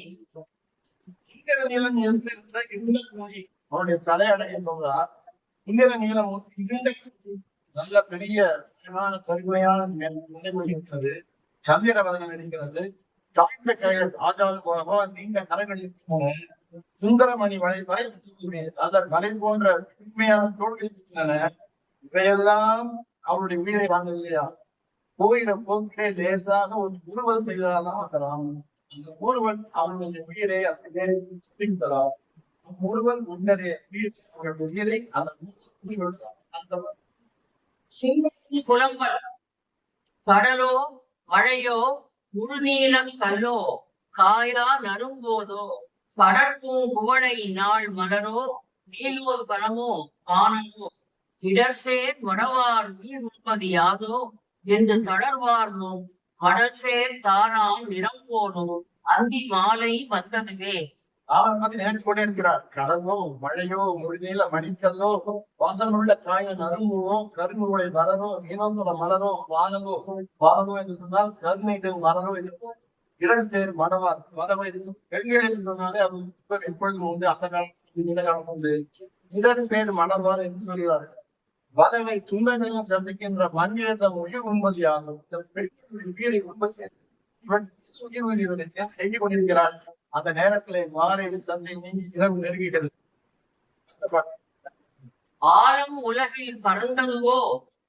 இந்திர நீளம் இருந்த இருண்ட குஞ்சி அவருடைய தலையடைகின்றார். இந்திர நீளம் இருண்ட குஞ்சி நல்ல பெரிய கருமையான நடைபெறுகின்றது. சந்திர வதனம் இருக்கிறது. தாழ்ந்த கைகள் ஆஜாது போலவோ நீண்ட கரங்களில் சுந்தரமணி வரை அந்த மலை போன்ற உண்மையான தோல்கள் இருக்கின்றன. இவையெல்லாம் அவருடைய உயிரை வாங்கலையா? போகிற போக்கிலே லேசாக ஒரு உருவல் செய்ததாதான் வரலாம். அந்த ஊர்வல் அவர்களுடைய உயிரை அப்படியேலாம். ஒருவன் உன்னதே உயிரை அந்த புலம்பல் கடலோ மழையோ முழுநீளம் கல்லோ காயா நரும்போதோ கடற்பூம் குவளை நாள் மலரோ நீலோர் பலமோ ஆனமோ இடர்சேர் வடவார் நீர் உற்பதியாதோ என்று தளர்வார்னும் கடல்சேர் தாராம் நிறம் போனும் அந்தி மாலை வந்ததுவே. அவர் வந்து நினைச்சு கொண்டே இருக்கிறார். கடலோ மழையோ முழுநீள மணிக்கல்லோ வாசமுள்ள காய நறுங்குவோ கருங்குவளை மலரோ நீலோந்தர மலரோ வானதோ வானதோ என்று சொன்னால் கருணை மலரோ என்று இடர் சேர் மடவார் வரவை பெண்கள் என்று சொன்னாலே அது எப்பொழுதும் உண்டு. அந்த காலத்தில் இந்த காலம் உண்டு. இடர் சேர் மடவார் என்று சொல்கிறார். வரவை துன்பங்களையும் சந்திக்கின்ற மண்ணிடம் உயிர் உண்பது ஆகும். உயிரை உண்பது உயிர் உயிர்களை செய்து கொண்டிருக்கிறார். அந்த நேரத்திலே மாலையில் சந்தை நீங்கி இரவு நெருங்குகிறது. ஆழம் உலகில் பறந்ததுவோ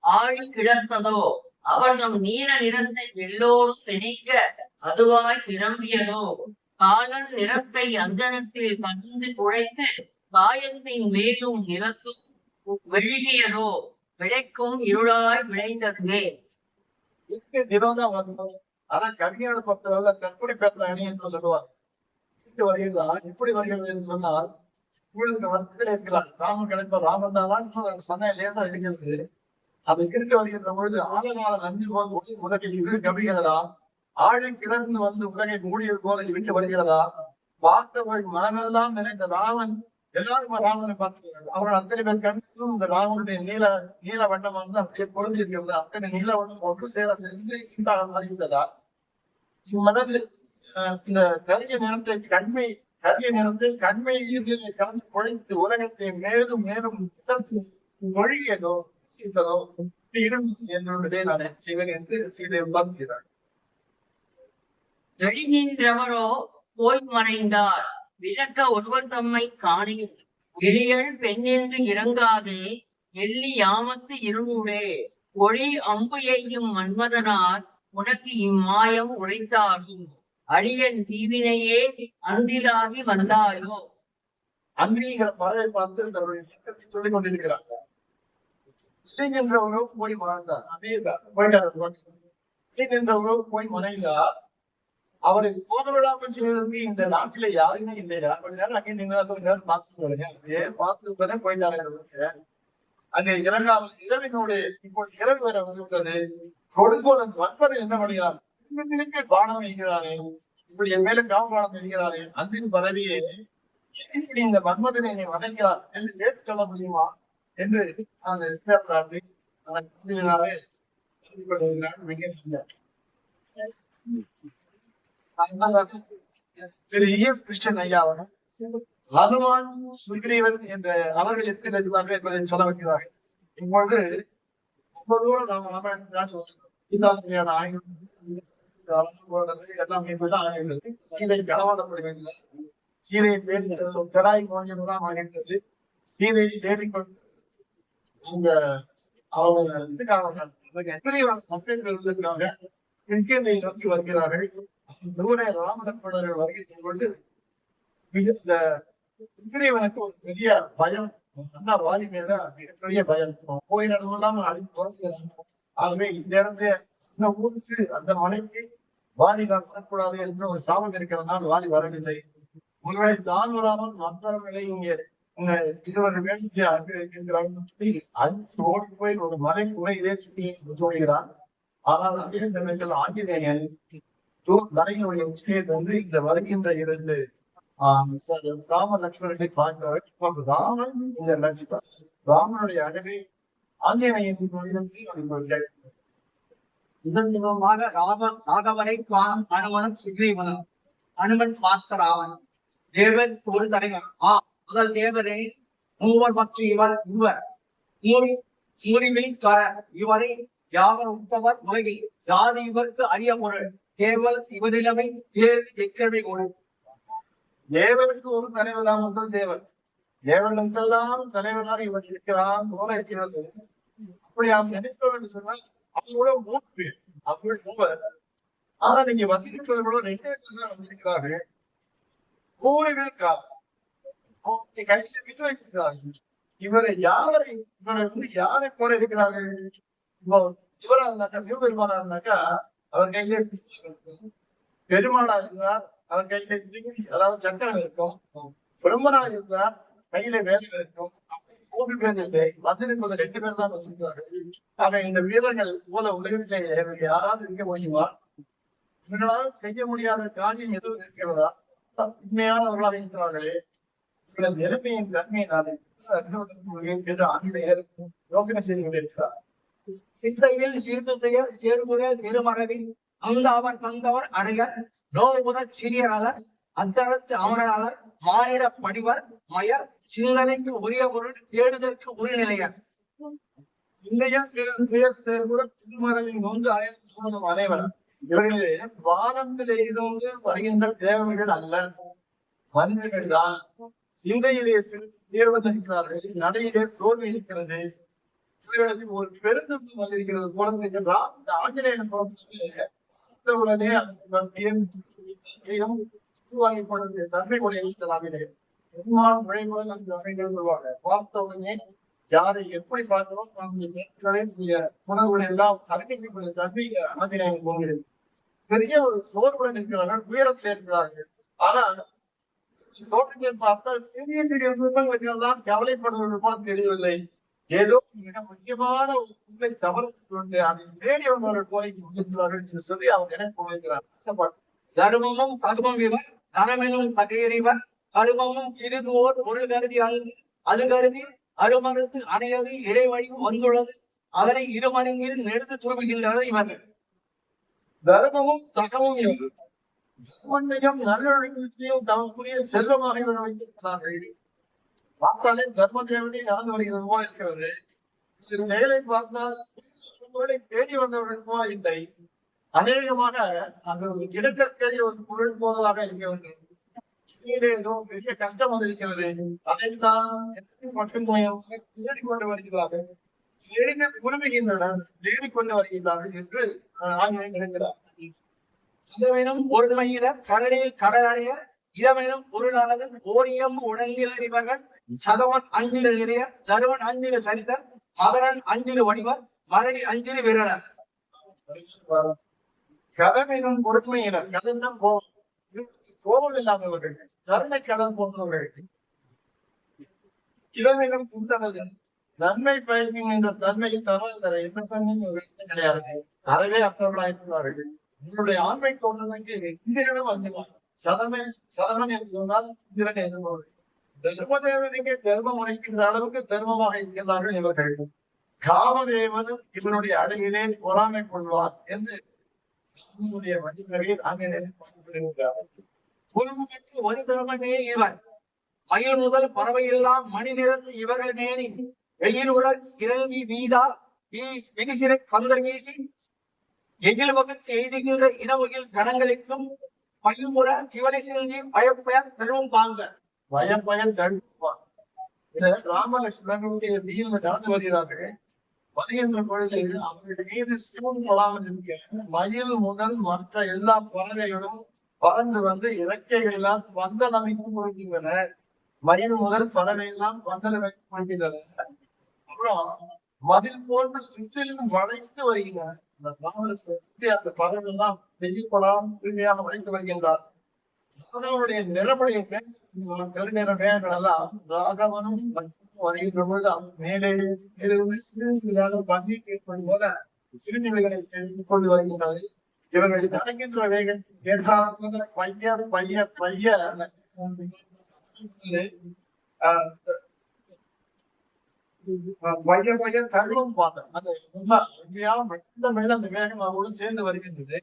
ஆழி கிளர்த்ததோ அவர்தம் நீல நிறத்தை எல்லோரும் நினைக்க அதுவாய் கிளம்பியதோ காலன் நிறத்தை அஞ்சனத்தில் கலந்து குழைத்து காயத்தின் மேலும் நிறத்தும் வெழுகியதோ விளைக்கும் இருளாய் விளைந்ததுவே. அதான் கவிஞர் பொறுத்தவரை கற்பனை பேசுற அணி என்று சொல்லுவார். வருகிறதா எப்படி வருகிறது என்று சொன்னால் உங்களுக்கு வருத்தத்தில் இருக்கிறார். ராமன் கிடைப்ப ராமன் தான் சந்தை லேசா இருக்கிறது. அது இருக்க வருகின்ற பொழுது ஆழகால நன்றி போது உலகை கவிகிறதா? ஆழி கிளர்ந்து வந்து உலகை மூடியது போல விட்டு வருகிறதா? பார்த்தவர்கள் மனமெல்லாம் நினைத்த ராமன் எல்லாரும் ராமனை பார்த்துக்கிறார்கள். அவர்கள் அத்தனை பேர் கண்ணிலும் இந்த ராமனுடைய நீல வண்ணம் வந்து அப்படியே பொருந்திருக்கிறது. அத்தனை நீல வண்ணம் ஒன்று சேர சேர்ந்து ஆகிவிட்டதா? இம்மனதில் இந்த கரிய நிறத்தை கண்மை ஈர்களை கலந்து குழைத்து உலகத்தை மேலும் மேலும் மொழியதோ இருந்ததோ என்னுடைய நான் சிவன் என்று சீதை பார்க்கிறார். எழுகின்றவரோ போய் மறைந்தார் விளக்க ஒருவர் தம்மை காணில் எளியல் பெண்ணென்று இறங்காதே எள்ளி யாமத்து இருநூடே ஒளி அம்பு எய்யும் மன்மதனார் உனக்கு இம்மாயம் உழைத்தாகும் அழியன் தீவினையே அன்றிலாகி வந்தாயோ. அன்றிங்கிற பறவை பார்த்து தன்னுடைய இயக்கத்தை சொல்லிக் கொண்டிருக்கிறார். இல்லைங்கன்றவரோ போய் மறைந்தார். அதே இல்லைங்கன்றவரோ போய் மறைந்தார். அவரை போக விடாமல் செய்வதற்கு இந்த நாட்டில யாருமே இல்லையா? கொஞ்ச நேரம் அங்கே நீங்க கொஞ்ச நேரம் பார்த்துட்டு பார்த்துட்டு போயிட்டாரு. அங்கே இறங்காமல் இரவினுடைய இப்போது இரவு வேற வந்துவிட்டது. கொடுங்கோலன் வன்பரை என்ன பண்ணுகிறான்? பானம் வைக்கிறானே, இப்படி என் மேலும் காவலாளம் வைக்கிறானே, அன்பின் பரவியே இப்படி இந்த மன்மதனை என்னை வதைக்கிறார் என்று கேட்டு சொல்ல முடியுமா என்று அந்த திரு எஸ் கிருஷ்ணன் ஐயா அவர்கள் ஹனுமான் சுக்ரீவன் என்ற அவர்கள் எப்படி ரசித்தார்கள் என்பதை சொல்ல வைக்கிறார்கள். இப்பொழுது சீதை களவாடப்படுகிறது. சீதையை தேடிட்டது ஜடாய் மோசம்தான் ஆகின்றது. சீதையை தேடிக்கொண்டு அந்த அவங்க இதுக்காக மக்களுக்காக கிழக்கே நோக்கி வருகிறார்கள். தூரே ராமலட்சுமணர்கள் வருகை கொண்டு இந்த சுக்ரீவனுக்கு ஒரு பெரிய பயம், அண்ணா வாலி மேல மிகப்பெரிய பயம். கோயில் இடமெல்லாம் அழிந்து துறக்கிறாங்க. ஆகவே இந்த இடத்துல இந்த ஊருக்கு அந்த மலைக்கு வாலி நான் வரக்கூடாது என்று ஒரு சாபம் இருக்கிறதுனால் வாலி வரவில்லை. ஒருவேளை தான் வராமல் மற்றவர்களை இங்கே இந்த இருவர் வேண்டிய ஓடி போய் ஒரு மலை குறை இதே சுற்றி தோணுகிறான். ஆனால் அதே சமயத்தில் ஆஞ்சநேயன் மலையினுடைய உச்சியை கொண்டு இந்த வருகின்ற இரண்டு ராம லட்சுமணனை பார்க்கிறார்கள். இப்போது ராமன் இந்த லட்சுமணன் ராமனுடைய அழகை ஆஞ்சநேயன் இதன் மூலமாக ராகவனை அனுமனும் சுக்ரீவனும். அனுமன் பார்த்த ராவன் தேவர் ஒரு தலைவர். முதல் தேவரே மூவர் மற்றும் இவர் முறிவில் கர இவரை யாவர் உத்தவர் உலகில் ஜாதி இவருக்கு அரிய பொருள் தேவல் இவரிலமை தேர்வு எக்கவை ஒரு. தேவருக்கு ஒரு தலைவராக முதல் தேவர், தேவர்களுக்கெல்லாம் தலைவராக இவர் இருக்கிறான் போல இருக்கிறது. அப்படி நாம் நினைத்தோம் என்று சொன்னால் அவங்களோட 3 பேர், அவர்கள் 3. ஆனா நீங்க வந்திருப்பவர்களோ 2 பேர் தான் வந்திருக்கிறார்கள். கூறிவில் கையில விட்டு வைத்திருக்கிறார்கள். இவரை யாரை போல இருக்கிறார்கள்? இவரா இருந்தாக்கா சிவபெருமானா இருந்தாக்கா அவர் கையில பெருமாளா இருந்தார், அவர் கையில அதாவது சக்கரம் இருக்கும். பிரம்மனா இருந்தார், கையில வேலை இருக்கும். அப்படி 3 பேர் இல்லை, வந்திருப்பது 2 பேர் தான் வந்திருக்கிறார்கள். ஆக இந்த வீரர்கள் போல உலகத்திலே யாராவது இருக்க முடியுமா? இவர்களால் செய்ய முடியாத காரியம் எதுவும் இருக்கிறதா? உண்மையானவர்களாக இருக்கிறார்களே. நிலைமையின் தன்மையினால் ஆங்கிலேயர் யோசனை செய்து கொண்டிருக்கிறார். சிந்தையில் சீர்துயர் சேர்முக திருமரபில் அந்த அவர் தந்தவர் அடையர் நோவுத சிறியராளர் அத்தளத்து அமராளர் மானிட படிவர் மயர் சிந்தனைக்கு உரிய பொருள் தேடுதற்கு உரிநிலையர். சிந்தையில் துயர் சேர்முக திருமரபில் நொந்து அயல் அனைவர். இவர்களே வானத்திலே இருந்து வருகின்ற தேவர்கள் அல்ல, மனிதர்கள் தான். சிந்தையிலே இருக்கிறார்கள், நடையிலே சோர்வு இருக்கிறது. இவர்களுக்கு ஒரு பெருந்தொற்று வந்திருக்கிறது போல இந்த ஆஞ்சநேயன் உடனே தன்மை கொலை வைத்தலாகிறேன். பார்த்த உடனே யாரை எப்படி பார்க்கிறோம் உணர்வுகளை எல்லாம் அறிக்கைக்கூடிய தன்மை ஆஞ்சநேயன் போகிறது. பெரிய ஒரு சோர்வுடன் இருக்கிறார்கள், உயரத்தில் இருக்கிறார்கள். ஆனால் தோட்டத்தை பார்த்தால் சிறிய சிறிய துன்பங்களுக்கெல்லாம் கவலைப்படுவர்கள் போல தெரியவில்லை. ஏதோ மிக முக்கியமான ஒரு உண்மை தவறு கொண்டு அதை தேடி வந்தவர்கள் கோரிக்கை விடுக்கிறார்கள் என்று சொல்லி அவர் நினைத்து கொண்டிருக்கிறார். தருமமும் தகுமம் இவர் தனமெனும் தகையறிவர் கருமமும் சிறிதோர் பொருள் கருதி அது கருதி அருமறுத்து அணையது இடைவழி வந்துள்ளது. அதனை இருமருங்கில் நெடுத்து துருவுகின்றனர் இவர்கள். தர்மமும் தகமும் இவர் தர்மத்தையும் நல்லொழுக்கத்தையும் தமக்குரிய செல்வமாக வைத்திருக்கிறார்கள். பார்த்தாலே தர்ம தேவதை நடந்து வருகிறது போல இருக்கிறது. செயலை பார்த்தால் தேடி வந்தவர்கள் போல இல்லை. அநேகமாக அது இடத்திற்கே ஒரு பொருள் போவதாக இருக்க வேண்டும். ஏதோ பெரிய கஷ்டம் வந்திருக்கிறது, அதைத்தான் தேடிக்கொண்டு வருகிறார்கள், விரும்புகின்றனர், தேடிக்கொண்டு வருகிறார்கள் என்று ஆங்கிலம் நினைக்கிறார். இதமெனும் பொருள்மையினர் கரடியில் கடலடையர் இதமெனும் பொருளானது ஓரியம் உணர்ந்திருவர்கள் சதவன் அஞ்சிறு நிறையர் தருவன் அஞ்சிறு சரிதர் மகரன் அஞ்சிறு வடிவர் மரடி அஞ்சிறு விரலர். கதமெனும் பொருட்மையினர் கதம் கோபம் இல்லாதவர்கள், கருணை கடன் போன்றவர்கள். இதமெனும் கூட்டவர்கள் நன்மை பயக்கும் என்ற தன்மையை தருவதை எந்த தன்மையும் கிடையாது. அறவே அர்த்தவர்களாயிருக்கிறார்கள். உங்களுடைய ஆண்மை தோன்றதற்கு இந்திரனும் அஞ்சுவார். சதமன் என்று சொன்னால் இந்திரன் எழுதுவார்கள். தர்மதேவனுக்கு தர்மம் உரைக்கின்ற அளவுக்கு தர்மமாக இருக்கின்றார்கள் இவர்கள். காமதேவனும் இவனுடைய அழகிலே பொறாமை கொள்வார் என்று வழிமுறையில் குழுவுக்கு ஒரு தர்மமே இவர் மயில் முதல் பறவை எல்லாம் மணி நிறந்து இவர்கள் நேரி வெயில் உலர் இறங்கி வீதா விரிசிறை பந்தர் வீசி எகில் வகுத்து எய்துகின்ற இனவகில் கணங்களுக்கும் பயில்முற சிவனை சிந்தி பயப்பயர் தழுவும் பாங்க பயம் தடுப்பார். ராமலட்சுமணனுடைய வீதியில் நடந்து வருகிறார்கள். வருகின்ற பொழுது அவர்கள் மீது சூழ்நிலாமல் இருக்க மயில் முதல் மற்ற எல்லா பறவைகளும் பறந்து வந்து இறக்கைகள் எல்லாம் பந்தல் அமைத்து கொடுக்கின்றன. மயில் முதல் பறவை எல்லாம் பந்தல் அமைத்து கொடுக்கின்றன. அப்புறம் மதில் போன்று சுற்றிலும் வளைத்து வருகின்றன. அந்த ராமனுக்கு அந்த பறவை எல்லாம் வெயில்படாமல் தூய்மையாக வளைத்து வருகின்றார். ராவனுடைய நிறமுடைய கருநிற மேகங்கள் எல்லாம் ராகவனும் வருகின்ற பொழுது மேலே சிறிது பங்கீட்டு ஏற்படும் போல சிறுநிலைகளை தெரிந்து கொண்டு வருகின்றது. இவர்கள் நடக்கின்ற வேகம் ஏற்றாத பைய பைய பைய பைய பைய தள்ளும் பார்த்தேன். அந்த மெல்ல அந்த வேகம் அவங்களும் சேர்ந்து வருகின்றது.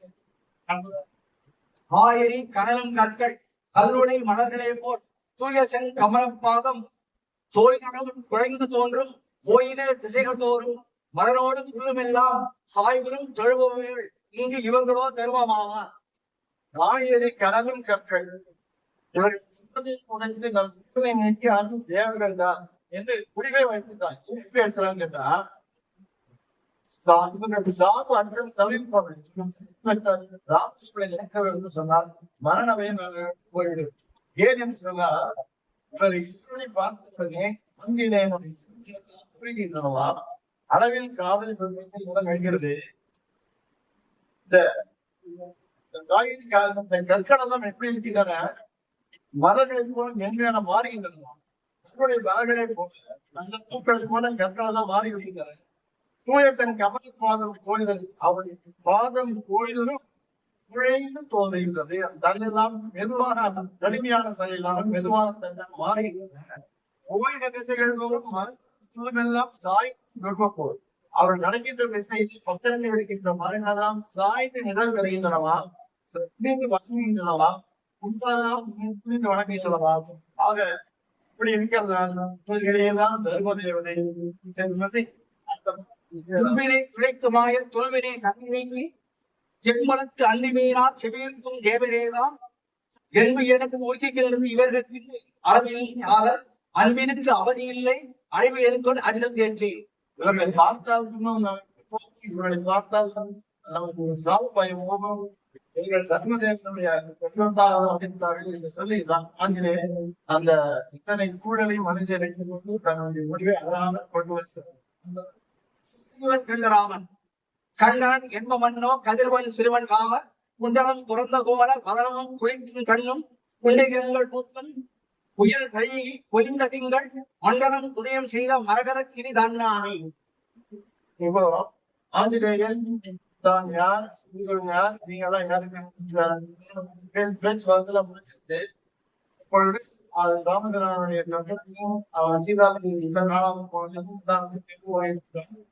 ஆயிரி கனலும் கற்கள் கல்லுடை மலர்களே போல் தூய செங் கமலப்பாதம் தோய்கடவும் குழைந்து தோன்றும் ஓயின திசைகள் தோறும் மலரோடு துள்ளுமெல்லாம் சாய்வரும் தொழுபவர்கள் இங்கு இவர்களோ தருவமாவார். ஆயிரி கனலும் கற்கள் இவர்கள் உடைந்து நம் திசையை நீக்கி அருள் தேவர்கள் தான் என்று முடிவை வைத்துட்டான். எப்படி எடுக்கிறான்னு கேட்டா சாவு அன்று தவிர்ப்பவர்கள் ராமகிருஷ்ணனை நினைக்க வேண்டும் சொன்னால் மரணமே போய்விடும். ஏன் என்று சொன்னால் இவர் இருளை பார்த்துடனே அங்கிலே புரிகின்றனவா அளவில் காதல் முதல் எழுகிறது. இந்த கற்களெல்லாம் எப்படி இருக்கின்றன மலர்களை போல மென்மையான மாறுகின்றன. தன்னுடைய மலர்களை போல நல்ல பூக்களை போல கற்களை தான் மாறி விடுகின்றன. தூயசன் கமல பாதம் கோயிதல் அவருடைய பாதம் கோயிலும் குழைந்து தோன்றுகின்றது. தன்னெல்லாம் மெதுவான கடுமையான செயலாக மெதுவான தன்னால் மாறுகின்றன. கோயில திசைகள் தோறும் சாய்ந்து அவர்கள் நடக்கின்ற திசையில் பக்கத்தில் இருக்கின்ற மரங்களெல்லாம் சாய்ந்து நிழல் பெறுகின்றனவா வணங்குகின்றனவா உண்டாதான் வணங்குகின்றனவா. ஆக இப்படி இருக்கிறதான் தர்மதேவதை துன்பினை துளைக்குமாய தொல்வினை தன்னினைக்கு செம்மலத்து அன்னிமீனா செவியிருக்கும் தேவரேதான் என்பு எனக்கு ஒழுக்கின்றது. இவர்களுக்கு அளவில் காதல் அன்பினுக்கு அவதி இல்லை அழிவு என்கொள் அறிதல் என்றேன். இவர்களை பார்த்தால் இவர்களை பார்த்தால் நமக்கு ஒரு சாவு பயம் இவர்கள் தர்மதேவனுடைய அமைத்தார்கள் என்று சொல்லி ஆஞ்சநேயர் அந்த இத்தனை சூழலை மனிதரை கொண்டு தன்னுடைய முடிவை அழகாக கொண்டு வருகிறார். கண்டராமன் கண்ணன் என்ப மன்னோ கதிர்வன் சிறுவன் காம குண்டனம் புறந்த கோல பதனமும் குளிக்கும் கண்ணும் குண்டைகள் பூத்தன் புயல் கழி பொலிந்த திங்கள் மண்டலம் உதயம் செய்த மரகத கிரி தன்னானை. இப்போ ஆஞ்சநேயன் தான் யார் யார் நீங்களாம் யாருக்கு பேச்சு வார்த்தை முடிச்சிட்டு இப்பொழுது ராமபிரானுடைய கட்டத்தையும் அவன் சீதாவுக்கு இந்த நாளாக போனது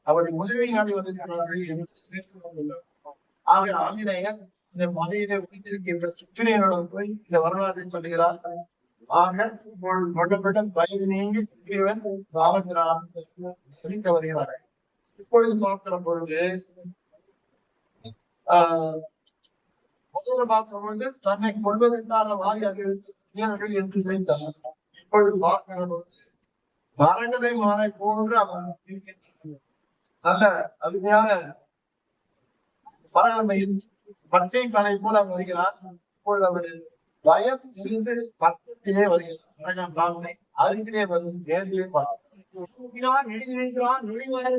அவருடைய உதவி நாடி வந்திருக்கிறார்கள் என்று ஆக ஆஞ்சநேயர் இந்த மலையிலே உயிர்த்திருக்கின்ற சுக்கிரியனுடன் போய் இந்த வரலாற்றை சொல்லுகிறார். ஆக இப்பொழுது கொல்லப்பட்ட வயது நீங்கி சுக்கிரியவன் ராமபிரான் வசிக்க வருகிறார். இப்பொழுது பார்க்கிற பொழுது முதல்ல பார்க்கும் பொழுது தன்னை கொள்வதற்கான வாரியாக என்று நினைத்தார். இப்பொழுது பார்க்கிறது மரங்களை மாலை போன்று அவன் நல்ல அருமையான பராமையில் பச்சை பனை போல அவன் வருகிறார். இப்பொழுது அவருடைய பயம் இருந்து பக்கத்திலே வருகிறார். அருகிலே வரும் நேரிலே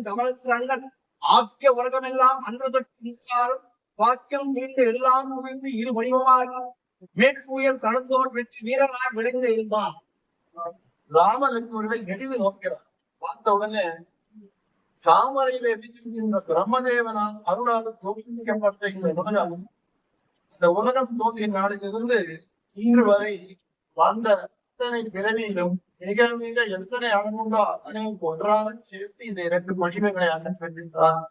கமலத்திரங்கள் ஆக்கிய உலகமெல்லாம் அன்று தொட்டு வாக்கியம் தீர்ந்து எல்லாம் குவிந்து இரு வடிவமாக மேற்புயல் கடந்தோர் வெற்றி வீரராக விளைந்து இருந்தான். ராமலட்சுமணனை நெடிது நோக்கிறார். பார்த்த உடனே தாமரையிலே வீட்டிருக்கின்ற பிரம்மதேவனால் அருளாக தோற்றுவிக்கப்பட்ட இந்த உலகம் தோன்றிய நாளிலிருந்து இன்று வரை வந்த எத்தனை பிறவியிலும் மிக மிக எத்தனை அணுகுண்டோ அத்தனையும் ஒன்றாக சேர்த்து இந்த இரண்டு மகிமைகளை அனுப்பித்தார்.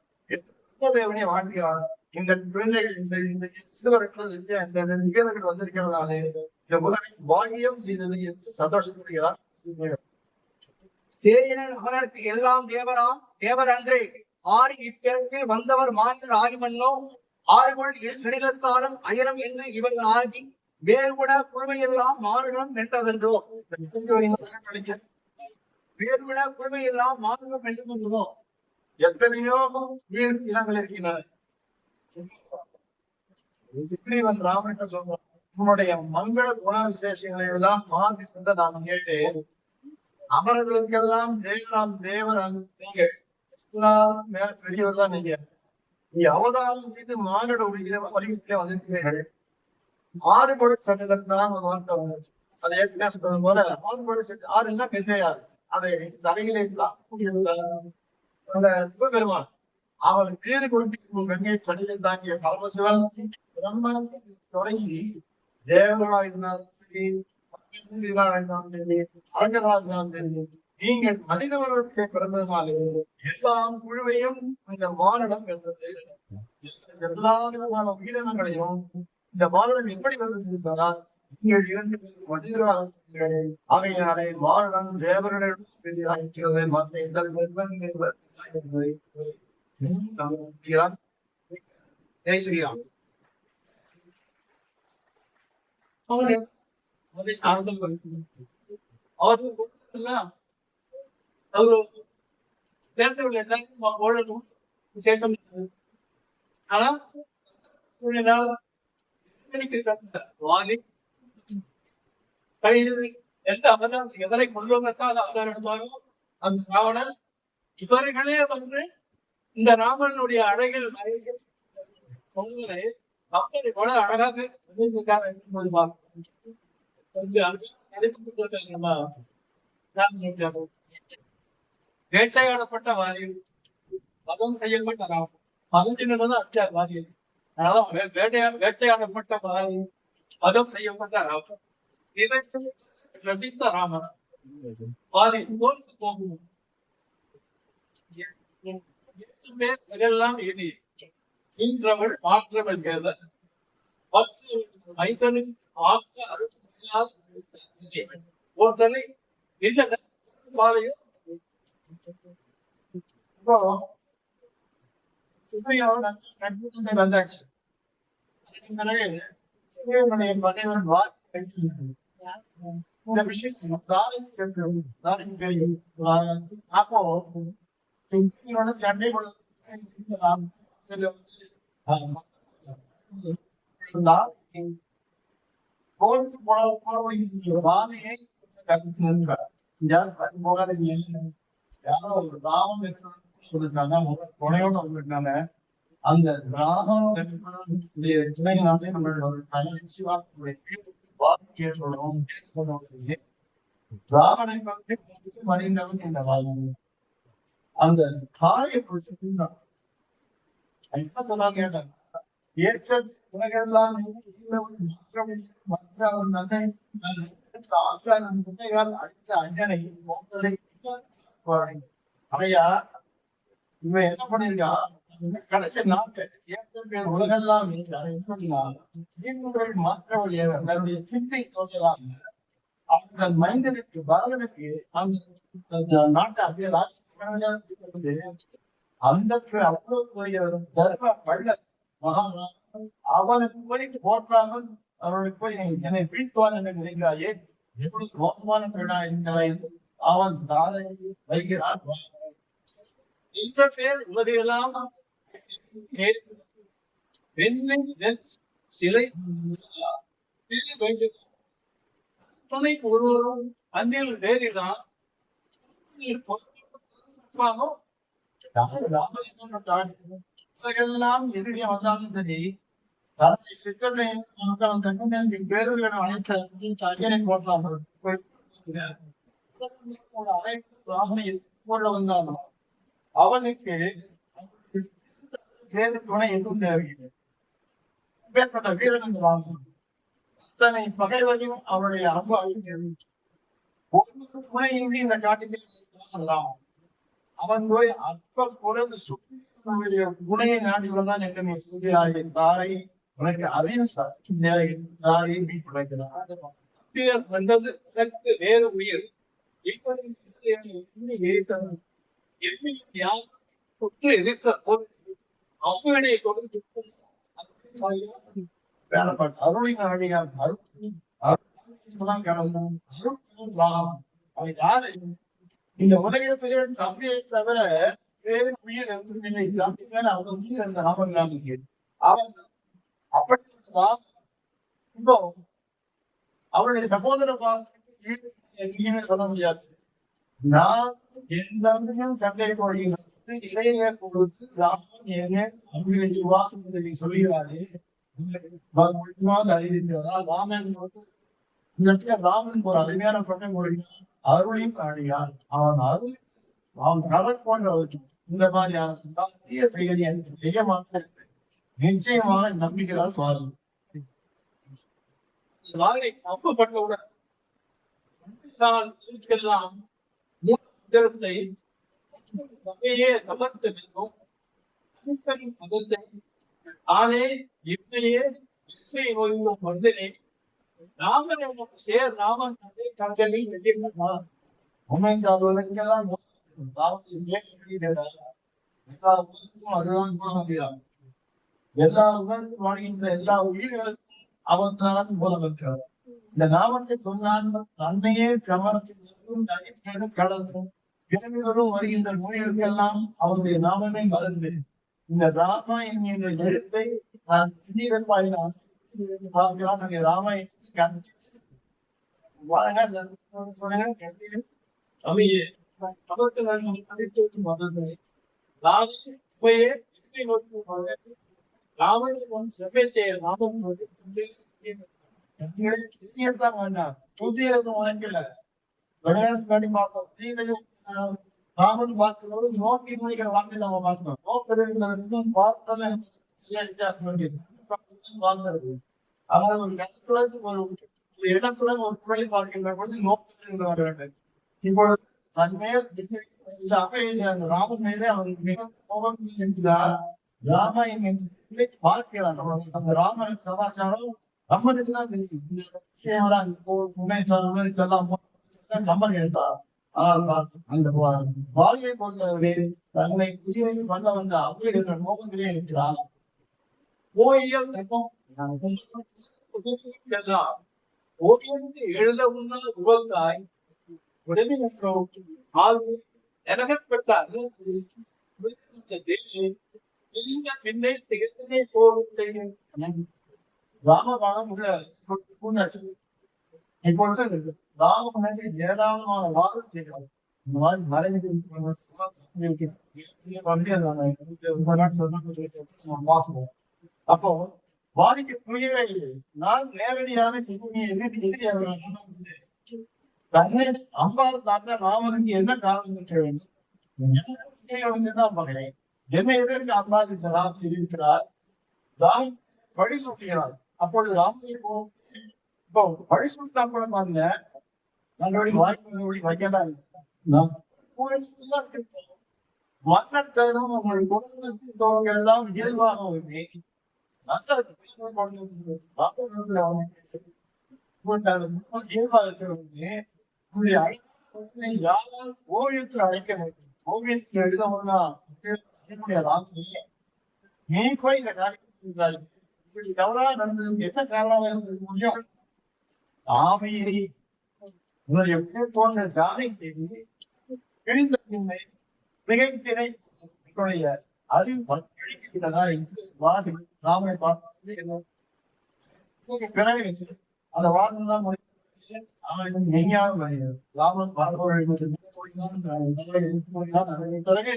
தேவனை வாழ்கிறார். இந்த குழந்தைகள் இந்த சிறுவர்கள் இந்த நிகழ்வுகள் வந்திருக்கிறதாலே இந்த உலகை பாகியம் செய்தது என்று சந்தோஷப்படுகிறார். அவருக்கு எல்லாம் தேவராம் தேவர் அன்றே ஆறு இப்பிறப்பில் வந்தவர் மாநில ஆகிமன்னோ ஆறுகள் இடைக்காலம் அயரம் என்று இவர்கள் ஆகி வேறுகுண குழுமையெல்லாம் மாறுடம் வென்றதென்றோ வேறுகுண குழுமையெல்லாம் மாறுடம் வென்றதென்றோ எத்தனையோ உயிர் இனங்கள் இருக்கின்றன. சுக்ரீவன் ராமன் சொல்றான், உன்னுடைய மங்கள குண விசேஷங்களை எல்லாம் மாறி சென்ற நான் கேட்டு அமரர்களுக்கெல்லாம் தேவராம் தேவரான் நீங்க பெரியவர் தான் நீங்க அவதாரம் செய்து மானிட வடிவத்திலே வந்திருக்கிறீர்கள். ஆறுபடு சட்டத்தில் தான் ஒரு வார்த்தை வந்துச்சு. அதை ஏற்கனவே சொல்றது போல ஆறுபடு சட்ட ஆறுன்னா பெற்றையார் அதை தலையிலே சிவபெருமான் அவன் பேரு கொடுத்து கங்கை சடையில் தாங்கிய பரமசிவன் பிரம்மன் தொடங்கி தேவர்களாக இருந்தாலும் நீங்கள் மனித உலகத்தை பிறந்ததுனாலே எல்லாம் குழுவையும் இந்த மானிடம் இருந்தது. எல்லா விதமான உயிரினங்களையும் இந்த மானிடம் எப்படி வந்தது? நீங்கள் 2 பேர் மனிதர்களாக அவையினாலே மானிடம் தேவர்களிடம் இருக்கிறது. மற்ற எந்த ஜெய் ஸ்ரீராம். விசேஷம். ஆனா எந்த அவதாரம் எவரை கொண்டு வந்ததாக அவதாரம் எடுத்தாலும் அந்த ராவணன் இவர்களே வந்து இந்த ராமனுடைய அழகில் பொங்கலை அப்படி போல அழகாக வேட்டையாடப்பட்ட வாரியு மதம் செய்யப்பட்ட ராமன் மதத்தினது அச்சார் வாரியு. அதனால வேட்டையாடப்பட்ட வாரியு மதம் செய்யப்பட்ட ராமன் இதை ரசித்த ராமன் வாரி போருக்கு போகும் இதெல்லாம் இனி ஈன்றவள் மாற்றவள் கேதல் மைந்தனுக்கு ஒருத்தனை இந்த பாலையும் வந்தாச்சு. இந்த விஷயம் தெரியும். அப்போ சண்டை அந்த ராவணை மறைந்தவன் இந்த வாழ்வு அந்த காயை கேட்டான். ஏற்ற உலகெல்லாம் அடித்த அஞ்சனை அவையா இவன் என்ன பண்ணிருக்கா கடைசி நாட்டை ஏற்ற பேர் உலகெல்லாம் மாற்றவழிய சிந்தை சொல்லலாம். அந்த மைந்தனுக்கு பரதனுக்கு அந்த நாட்டை அப்படியே அந்த அவ்வளவு பெரிய தர்ம பள்ள மகாரா அவனுக்கு போய் போற்றாமல் அவனுக்கு போய் என்னை வீழ்த்துவான் என்று நினைக்கிறாயே எவ்வளவு மோசமான பெண்ணா என்கிறாய் அவன் தாரை வைக்கிறான். இந்த பேர் உலகையெல்லாம் சிலை துணை ஒருவரும் அன்னில் வேறிதான் உலகெல்லாம் எதிரியா வந்தாலும் சரி தன்னை சிற்றனை தன் பேர்கள் அனைத்து ஐயனை போட்டார்கள். வந்தாலும் அவனுக்கு வேறு துணை எதுவும் தேவையில்லை. பேர்பட்ட வீரன் அத்தனை பகைவரையும் அவருடைய அன்பு அழிக்கிறது. ஒரு துணையின்றி இந்த காட்டில் அவன் போய் அற்ப பொழுது சுற்றிய குணையை நாடிவந்தான் என்று நீ சொல்கிறாய். தாரை உனக்கு அறிவு தாரை மீட்புடைக்கிறான் வந்தது வேறு உயிர் எதிர்த்த போது அவ்விடையை கொடுத்து அருளின் அழியான் அவன் யாரு இந்த உலகத்திலே தம்பியை தவிர வேறு உயிர் என்றுமில்லை தம்பிதான் அவன் உயிர் அந்த ராமன் தான் அவன் அப்படித்தான் இப்போ அவருடைய சகோதர பாசத்துக்கு எங்கேயுமே சொல்ல முடியாது. நான் எந்த சண்டை போடுகிறது இடையில கொடுத்து ராமன் என்ன அப்படி வைத்து சொல்கிறாரே அறிவித்ததா ராமன் இந்த இடத்துல ராமனுக்கு ஒரு அருமையான பட்டை முடியும் அருளையும் காணியார். அவன் அருள் அவன் கடல் போன்றவற்றை இந்த மாதிரியான செய்ய மாட்டேன் நிச்சயமாக நம்பிக்கையால் பாருங்கள். வாழை அம்பப்பட்டவுடன் இதுக்கெல்லாம் மூலத்தை வகையே சமர்த்த வேண்டும். மதத்தை ஆனே இவையே இசை ஒழுங்கும் மனிதனே ராமன் சேர் ராமன் தங்களை உண்மை சார்புகளுக்கெல்லாம் எல்லா உயிருக்கும் அதுதான் சொல்ல முடியாது. எல்லா உலகத்தில் வாழ்கின்ற எல்லா உயிர்களுக்கும் அவன் தான் மூலமற்றார். இந்த நாமத்தை சொன்னால் தன்னையே சமரத்தில் கடந்தும் பிறவிகளும் வருகின்ற நோய்களுக்கெல்லாம் அவனுடைய நாமமே மறந்து இந்த ராமா என்கின்ற எழுத்தை நான் பாடினான் ராமாயணம் ராமன் பார்த்ததோடு நோக்கி நோய்கிற வார்த்தை நம்ம பார்த்தோம். வாழ்ந்தது அதாவது ஒரு இடத்துடன் ஒரு இடத்துடன் ஒரு குரலை பார்க்கின்ற பொழுது நோக்கத்தில் வர வேண்டும். இப்பொழுது தன்மேல் இந்த அவையில் ராமன் மேலே அவனுக்கு மிக கோபம் என்கிறார். ராமாயணம் என்று பார்க்கிறார். அந்த ராமன் சமாச்சாரம் கம்மனுக்கு தான் தெரியும். இந்த விஷயம்லாம் உண்மையெல்லாம் கம்மன் எழுத்தார். அந்த வாழ்க்கையை பொறுத்தவரை தன்னை உயிரை பண்ண வந்த அவை என்ற நோக்கத்திலே இருக்கிறார். ஓவியத்து எழுத முன்னால் உகந்தாய் பின்னே திகழ்த்தனை போகும் ராமபாணம் உள்ள இப்பொழுது ராமனுக்கு ஏராளமான வாதம் செய்கிறார். இந்த மாதிரி மறைந்து அப்போ வாதிக்கு புரியவே இல்லை. நான் நேரடியாக தன்னை அம்பாள் தாத்தா ராமனுக்கு என்ன காரணம் பெற்ற வேண்டும் தான் பார்க்கிறேன். என்ன எதற்கு அம்பாள் இருக்கிறார் ராமன் வழி சுட்டுகிறார். அப்பொழுது ராமனை இப்போ வழி சுட்டா கூட பாருங்க நம்மளுடைய வாய்ப்பு வைக்கதான் மன்னர் தரும் உங்கள் குடும்பத்தின் எல்லாம் இயல்பாக யாரால் ஓவியத்தில் அழைக்க வேண்டும். ஓவியத்தில் எழுதணும்னா நீ போய் இந்த காரியம் இப்படி தவறாக நடந்தது என்ன காரணமாக இருந்தது முடியும். ஆமையை உன்னுடைய தோன்ற ஜாதை தேடி எழுந்த பின்னை திகைத்தினை அறிவு அழிக்கின்றதா என்று வாதி ராமனை பார்த்து பிறகு அந்த வாதம் தான் அவன் மெய்ஞான வருகிறது. ராமன் பார்ப்பவர்கள் பிறகு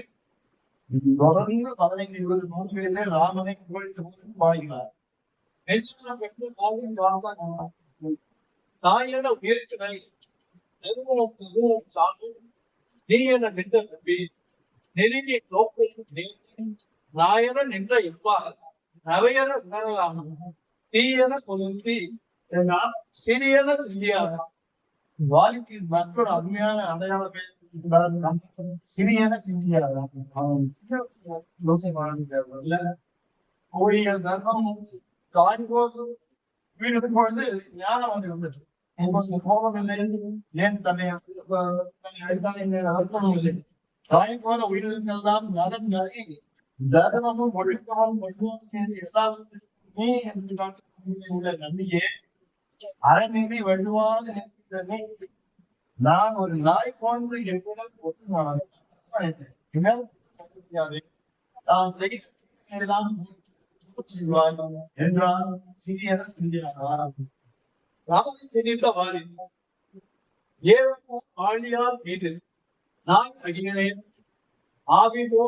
தொடர்ந்து 15-20 நூல்களிலே ராமனை புகழ்ந்து பாடுகிறார். தாயன உயிர்த்தினை நீ என நின்ற நம்பி நெருங்கி நோக்கையும் நாயன நின்ற இவ்வாறு நவையன உணரலாம் தீயன பொருந்தி சிறியன சிறியான வாழ்க்கை மற்றொரு அருமையான அடையாள சிறியன சிறியான கோயில் தர்மம் தாய் போது வீடு பொழுது ஞானம் வந்து இருந்தது. கோபம் இல்லை, ஏன் தன்னை அழைத்தான் அர்த்தமும் இல்லை. தாய் போல உயிரினங்கள் தான் நலம் நகி தர்மமும் ஒழுக்கமும் எல்லாமே என்று நம்பியே அறநீதி வலுவாக நிற்கின்றனே. நான் ஒரு நாய் போன்று என்னுடன் ஒட்டுமானேன் முடியாது. நான் செய்யலாம் என்றால் சிறியன சிந்தியார். ராமனை திணித்த வாரி ஏவனோ ஆழியார் மீது நான் அடியனேன் ஆவிதோ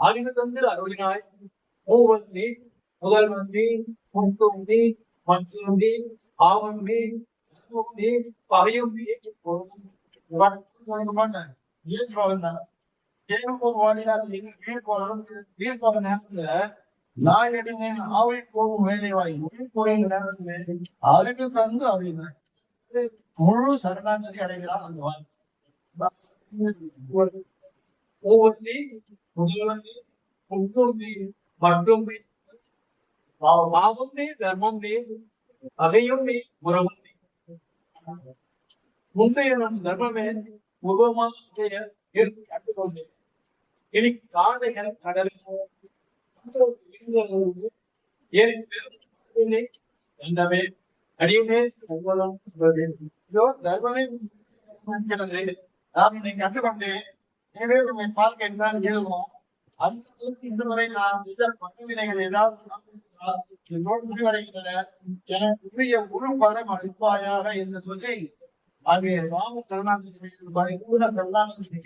அறிவு தந்து அருளினாய் மூவந்தி முதல்வந்தி முன்தொந்தி மற்றொந்தி ஆவந்தி பகையுந்தி வீர் போற நேரத்துல நான் அடினேன் ஆவை போகும் வேலைவாய் உயிர் போகிற நேரத்துல அறிவு தந்து அருளினாய். முழு சரணாகதி அடைகிறான் அந்த வாழ். மூவந்தி முதல்வந்தி முன்தொந்தி மற்றும் பாவம் நீ தர்மம் நீ பகையும் நீ உறவும் நீ முந்தைய நம் தர்மமே உருவமாக கண்டுகொண்டேன். இனி காண கடலில் என் பெரும் தந்தமே அடியுமே இதோ தர்மமே இருக்கிறது. நான் என்னை கண்டுகொண்டேன். எனவே உண்மை பார்க்க என்ன கேள்வோம். அந்த இன்று வரை நான் இதர் பணிவினைகள் ஏதாவது என்னோடு முடிவடைகின்றன. எனக்கு உரிய முழு பலம் அளிப்பாயாக என்று சொல்லி அங்கே ராம சரணாகதி கூட சரணாகதி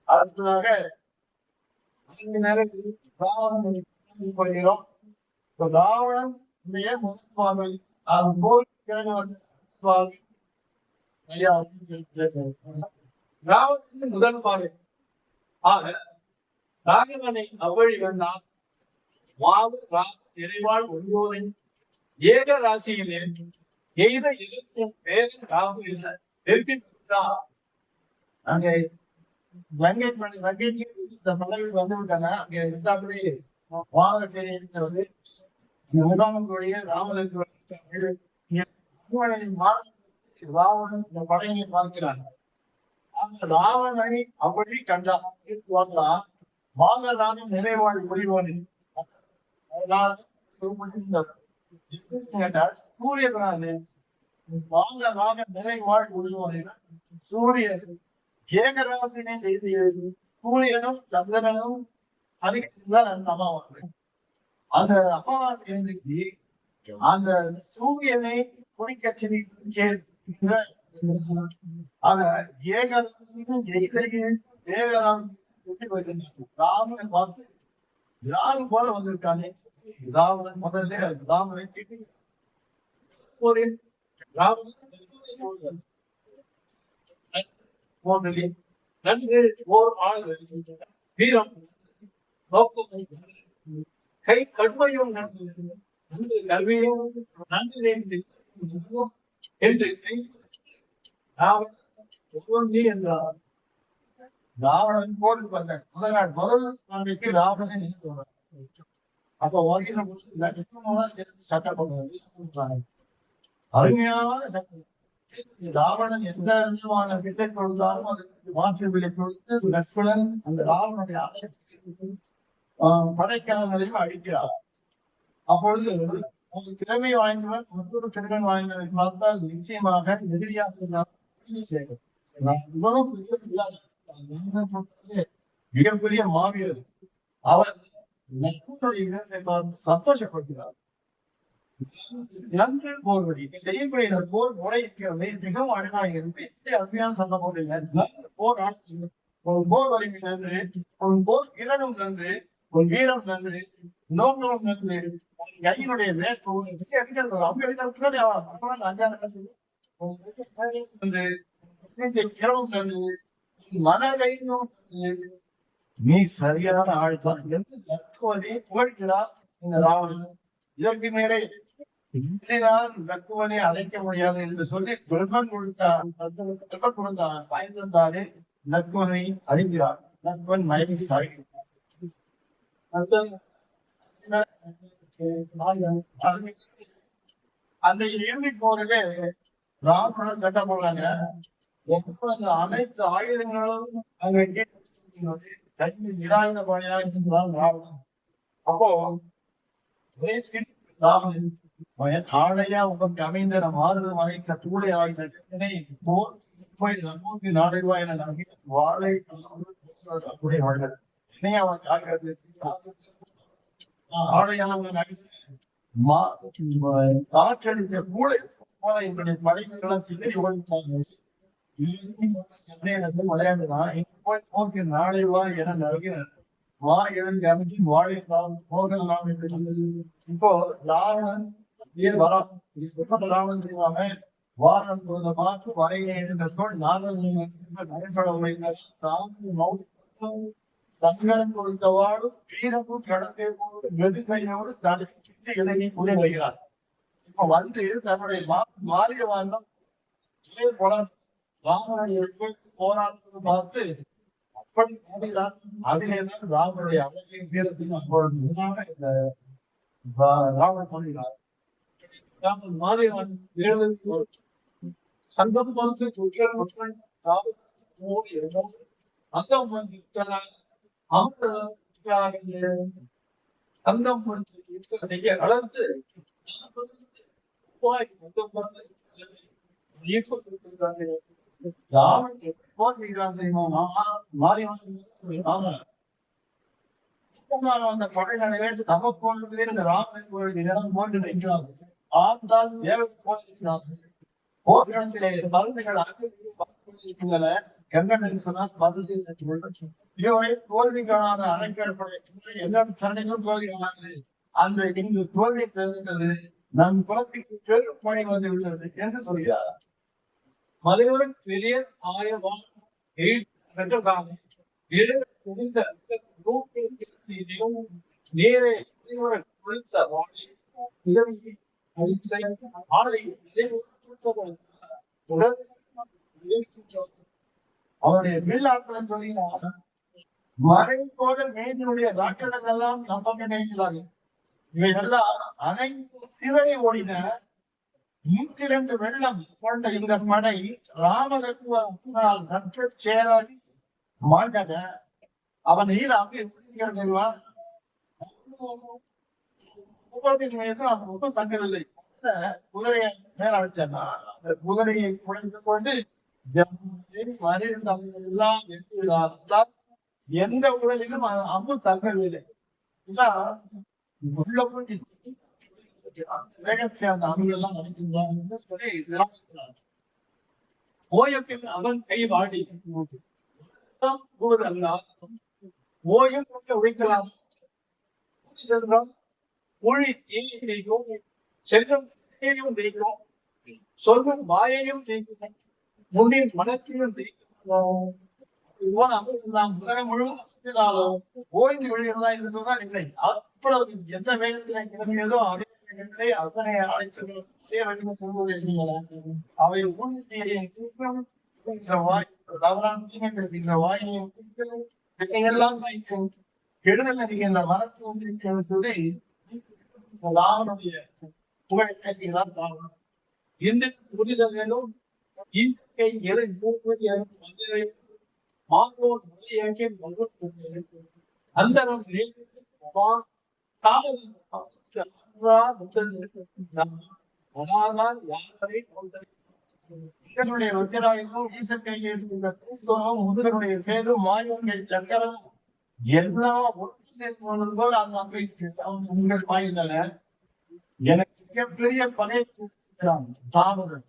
அடுத்ததாக 5 நேரத்தில் ராவணன் கொள்கிறோம். ராவணன் முதல் அவன் போல் ஐயா ராவணன் முதல் பாடல் ஆக ராகவனை அவ்வழி வந்தான் மாவு நிறைவாழ் ஒளியோரை ஏக ராசியிலே எய்த எதிர்ப்பும் வேக ராகு இல்லை வெப்பிட்டான். அங்கே லங்கை இந்த படங்கள் வந்து விட்டன. அங்கே இருந்தாப்படி வாகன செய்தி இருக்கிறது. முகாமனுடைய ராமனுக்கு ராவணன் இந்த படையை பார்க்கிறான். அந்த ராவணனை அப்படி கண்டான். வாங்கலான நிறைவாழ் முடிவோனின் சூரியனான வாங்கலாக நிறைவாழ் முடிவோனின் சூரியன் ஏகராசினை செய்து சூரியனும் சந்திரனும் அறிவிச்சுதான் அந்த அமாவாசை. அந்த அமாவாசை அன்றைக்கு அந்த சூரியனை குடிக்க செய்கின்ற அந்த ஏகராசியும் ராமனை பார்த்து யாரு போல வந்திருக்காங்க. ராவணன் முதல்ல ராமனை திட்டி நன்கு ஓர் ஆள் வீரம் நோக்கம் கை கடுமையும் நன்கு கல்வியும் நன்கு என்று என்றார். ராவணன் போட்டு வந்தார். முதல் சுவாமிக்கு ராவணன் அப்ப வகையில சட்டம் பண்ணுவாங்க. அருமையான சட்டம். ராவணன் எந்த விதமான விலை கொடுத்தாலும் அதுக்கு மாற்று விலை கொடுத்து லட்சுமணன் அந்த ராவனுடைய படைக்காரங்களையும் அழிக்கிறார். அப்பொழுது ஒரு திறமை வாய்ந்தவன் மற்றொரு திறமை வாய்ந்தவனை பார்த்தால் நிச்சயமாக எதிரியாக மிகப்பெரிய மாவீரர். அவர் இடத்தை பார்த்து சந்தோஷப்படுகிறார். நன்று போர்வடி செய்யக்கூடிய போர் முறை இருக்கிறது மிகவும் அழகாக இருக்கு. அருமையான சண்டை போடுறீங்க. போர் போர் வலிமை நன்று, உன் போர் திறனும் நன்று, உன் வீரம் நன்று, நோக்கம் நன்று, உன் கையினுடைய மனதையும் நீ சரியான ஆழ்தான் என்று லக்குவனை புகழ்கிறார் இந்த ராவணன். இதற்கு மேலே லக்குவனை அழைக்க முடியாது என்று சொல்லி பிரம்மன் கொடுத்தார் பயந்திருந்தாலே லக்குவனை அழிக்கிறார். லக்குவன் மயங்கி சாய்கிறார். அன்றைக்கு இறுதி போரிலே ராவணன் சட்டம் போடுறாங்க. அனைத்து ஆயுதங்களும் அங்க நிராயுத பணியாக இருந்ததுதான் ராவணன். அப்போ ராவணன் ஆடையா உங்களுக்கு அமைந்த மாறுது மறைக்க தூளை ஆகின போர் போய் நமக்கு நாளைவா என நம்பி வாழை அப்படியே வாழ்ந்தது இணைய அவன் காக்கிறது ஆடையானவங்க காற்றடித்த மூளை போல என்னுடைய படைகளெல்லாம் சிதறி ஓடிட்டாங்க விளையாடுதான் போய் போக்கு நாளைவா என நம்பினார் வா எழுந்து அமைச்சு வாழை போகலாம் என்று இப்போ ராவணன் வரான் ராவணன் செய்வாங்க வாரம் மாற்று வரையை எழுந்ததோடு நாதன் நடைபெற உழைத்தார் சங்கரன் கொடுத்தவாடு வீரமும் கடத்தை போட்டு வெறுக்கையோடு தடுத்து இலகை புரிய வைக்கிறார் இப்ப வந்து தன்னுடைய மாறிய வாழ்ந்தம் ராமனுடைய போராட்டத்தை பார்த்து அப்படி மாறுகிறார். அதிலேதான் ராமனுடைய அழகையும் வீரத்தையும் இந்த ராவணன் சொல்கிறார். சங்கம் வந்து வளர்த்து அந்த படைகளை தம போன்றதிலே இந்த ராமன் கோயில் போன்று நிற்கிறார்கள். ஆண்டால் தேவ போதிக்கிறார்கள். போர்க்களத்திலே மருந்துகள் இருக்கின்றன. கங்கன் சொன்னால் மருந்து இதுவரை தோல்வி காணாத அரைக்கற்படை எல்லா சண்டைகளும் தோல்வி காணாது. அந்த இங்கு தோல்வி தெரிந்தது நம் குலத்துக்கு பெரும் பணி வந்து விட்டது என்று சொல்கிறார். மலையுடன் வெளிய ஆயவான் நேரே கொடுத்த அவருடைய வில்லாட்கள் சொல்லினார் மறை போத மேனுடைய ராட்சதங்கள் எல்லாம் நம்ப நினைக்கிறார்கள். இவையெல்லாம் அனைத்து சிறை ஓடின 102 வெள்ளம் கொண்ட இந்த படை ராமலட்சுமணால் நற்ற சேராகி மாண்டன. அவன் ஈராக தெரிவான் அவன் தங்கவில்லை. குதிரையை மேல வச்சான். குதிரையை குறைந்து கொண்டு எல்லாம் எந்த உடலிலும் அம்பு தங்கவில்லை. உள்ள போய் வேகத்தில் அந்த அம்புகள்லாம் அடிக்கின்றான் சொல்லி ஓயப்பின் அவன் கை வாடி ஓயம் உழைக்கலாம் செல்வம் மொழி தீயை நீக்கும் செல்வம் திசையையும் நீக்கும் சொல்லும் வாயையும் நீக்கும் முன்னின் மனத்தையும் நீக்கும் ஓய்ந்து விழுகிறதா என்று சொன்னால் இல்லை. அவ்வளவு எந்த வேகத்தில கிளம்பியதோ அதே வேகத்திலே அதனை அழைத்து அவை வாயையும் திசையெல்லாம் கெடுதல் அடிக்கின்ற மரத்தை சொல்லி ராவனுடைய புகழை பேசுகிறார். இந்த புரிதலும் இயற்கை எலை மூப்பதி மந்திரை மாங்கோர் மலையாக்கி அந்தரம் இதனுடைய வஜ்ராயுதம் ஈசன் கையில் இருக்கின்ற கிறிஸ்தவம் முருகனுடைய பேரும் மாயோங்கை சக்கரம் எல்லாம் போனது போல அந்த உங்கள் வாயில எனக்கு மிகப்பெரிய பகை தாமதம்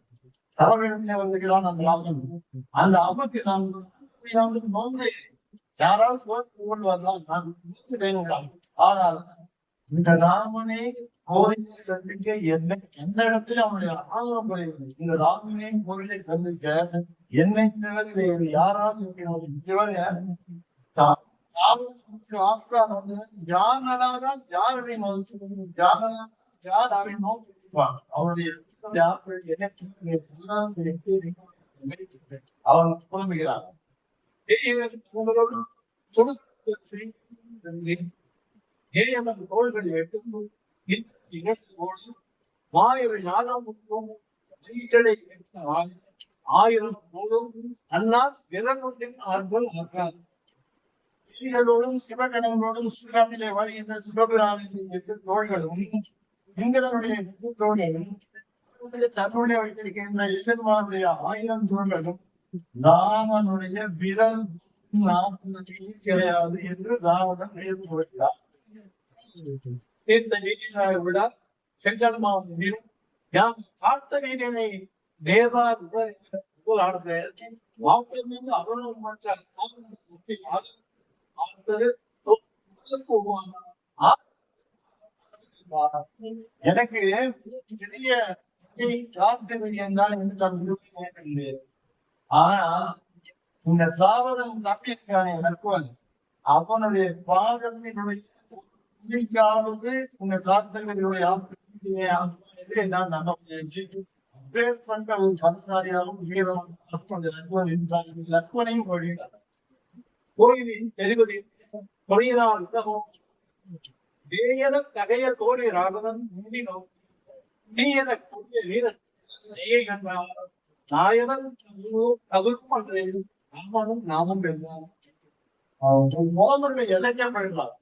தலைவரிடமே வருகிறான் அந்த ராமன். அந்த அம்புக்கு நான் வந்து யாராவது கொள்வார்கள் நான். ஆனால் இந்த ராமனே கோயிலை சந்திக்க எந்த இடத்துல அவனுடைய ஆர்வம் குறையவில்லை. இந்த ராமனே கோயிலை சந்திக்க என்னை தவிர வேறு யாராவது ஆப்கான் வந்து யார் நல்லாதான் யாரை யார் அவரை நோக்கிப்பான். அவனுடைய அவன் புலம்புகிறான். தோள்கள் வெட்டும் ஆயிரம் அன்னால் விரலுடன் ஆண்கள் ஆக்காது. ஸ்ரீகளோடும் சிவகணங்களோடும் ஸ்ரீராமிலே வாழ்கின்ற சிவபிராமின் 8 தோள்களும் இந்திரனுடைய 8 தோள்களும் தன்னுடைய வைத்திருக்கின்ற எதிர்மாருடைய 1000 தோள்களும் ராமனுடைய விரல் கிடையாது என்று ராவணன் நினைத்து வருகிறார். தீர்த்த வீரனாக விட செங்கல்மாவும் நீரும் யாம் பார்த்த வீரனை தேவார் வாழ்க்கையிலிருந்து அவனும் எனக்கு பெரிய கார்த்திகேயன் தான் என்று நான் நினைத்தேன். ஆனா இந்த தாவதன் தம்பிக்கான நட்பன் அவனுடைய பாதத்தினுடைய புள்ளிக்காவது இந்த கார்த்திகனுடைய நான் நம்ப முடியாது. அப்பேற்பட்ட ஒரு பதசாரியாகவும் வீரம் நட்பனையும் கொள்கிறார். கோயிலின் தெரிவது பொறியினால் உலகம் வேயன தகைய தோழி ராகவன் முந்தி நோக்கி நீயன கூடிய வீரன் செய்ய கண்டான் நாயகன் தகுரும் அன்றே ராமனும் நாமும் வென்றான். மோகனுடைய இலக்கியப்படுகிறார்.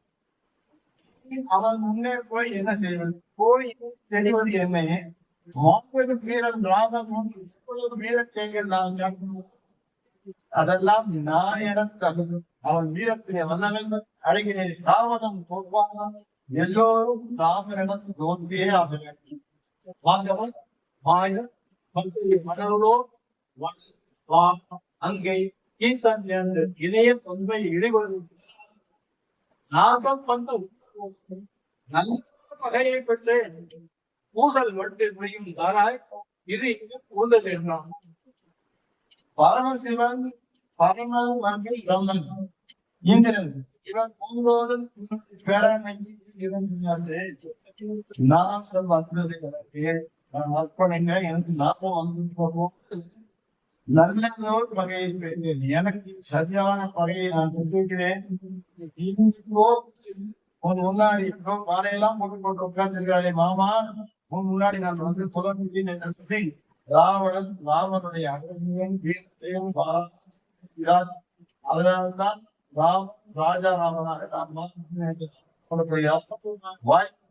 அவன் முன்னே போய் என்ன செய்வது? போய் தெரிவது என்ன? மாபெரு வீரன் ராமன் எவ்வளவு வீர செயல்கள் நான் கண்டோம். அதெல்லாம் நாயன தகுதி. அவன் வீரத்திலே வல்லவன் அழகிலே ராவணன் தோற்பான். எல்லோரும் ராமனிடம் தோன்றியே ஆக வேண்டும். வாசவன் மாய மணலோ அங்கே ஈசன் என்று இணைய தொன்மை இழிவது நாகம் வந்து நல்ல வகையை பெற்று பூசல் வட்டு முடியும் தாராய் இது இங்கு பூந்தல் என்றான். பரமசிவன் பரமன் பிரம்மன் இந்திரன் இவன் மூன்றோரும் பேரணை நாசம் வந்தது. அர்ப்பணிங்க எனக்கு நாசம் வந்து போகும். நல்லதோர் பகையை பெற்றேன். எனக்கு சரியான பகையை நான் பெற்றிருக்கிறேன். உன் முன்னாடி வாழையெல்லாம் போட்டு போட்டு உட்கார்ந்துருக்காளே மாமா, உன் முன்னாடி நான் வந்து புலனிதின் என்று சொல்லி ராவனுடைய அழகியும் வீரத்தையும் அதனால்தான் ராஜா ராமனாக தான் வாய்ப்பு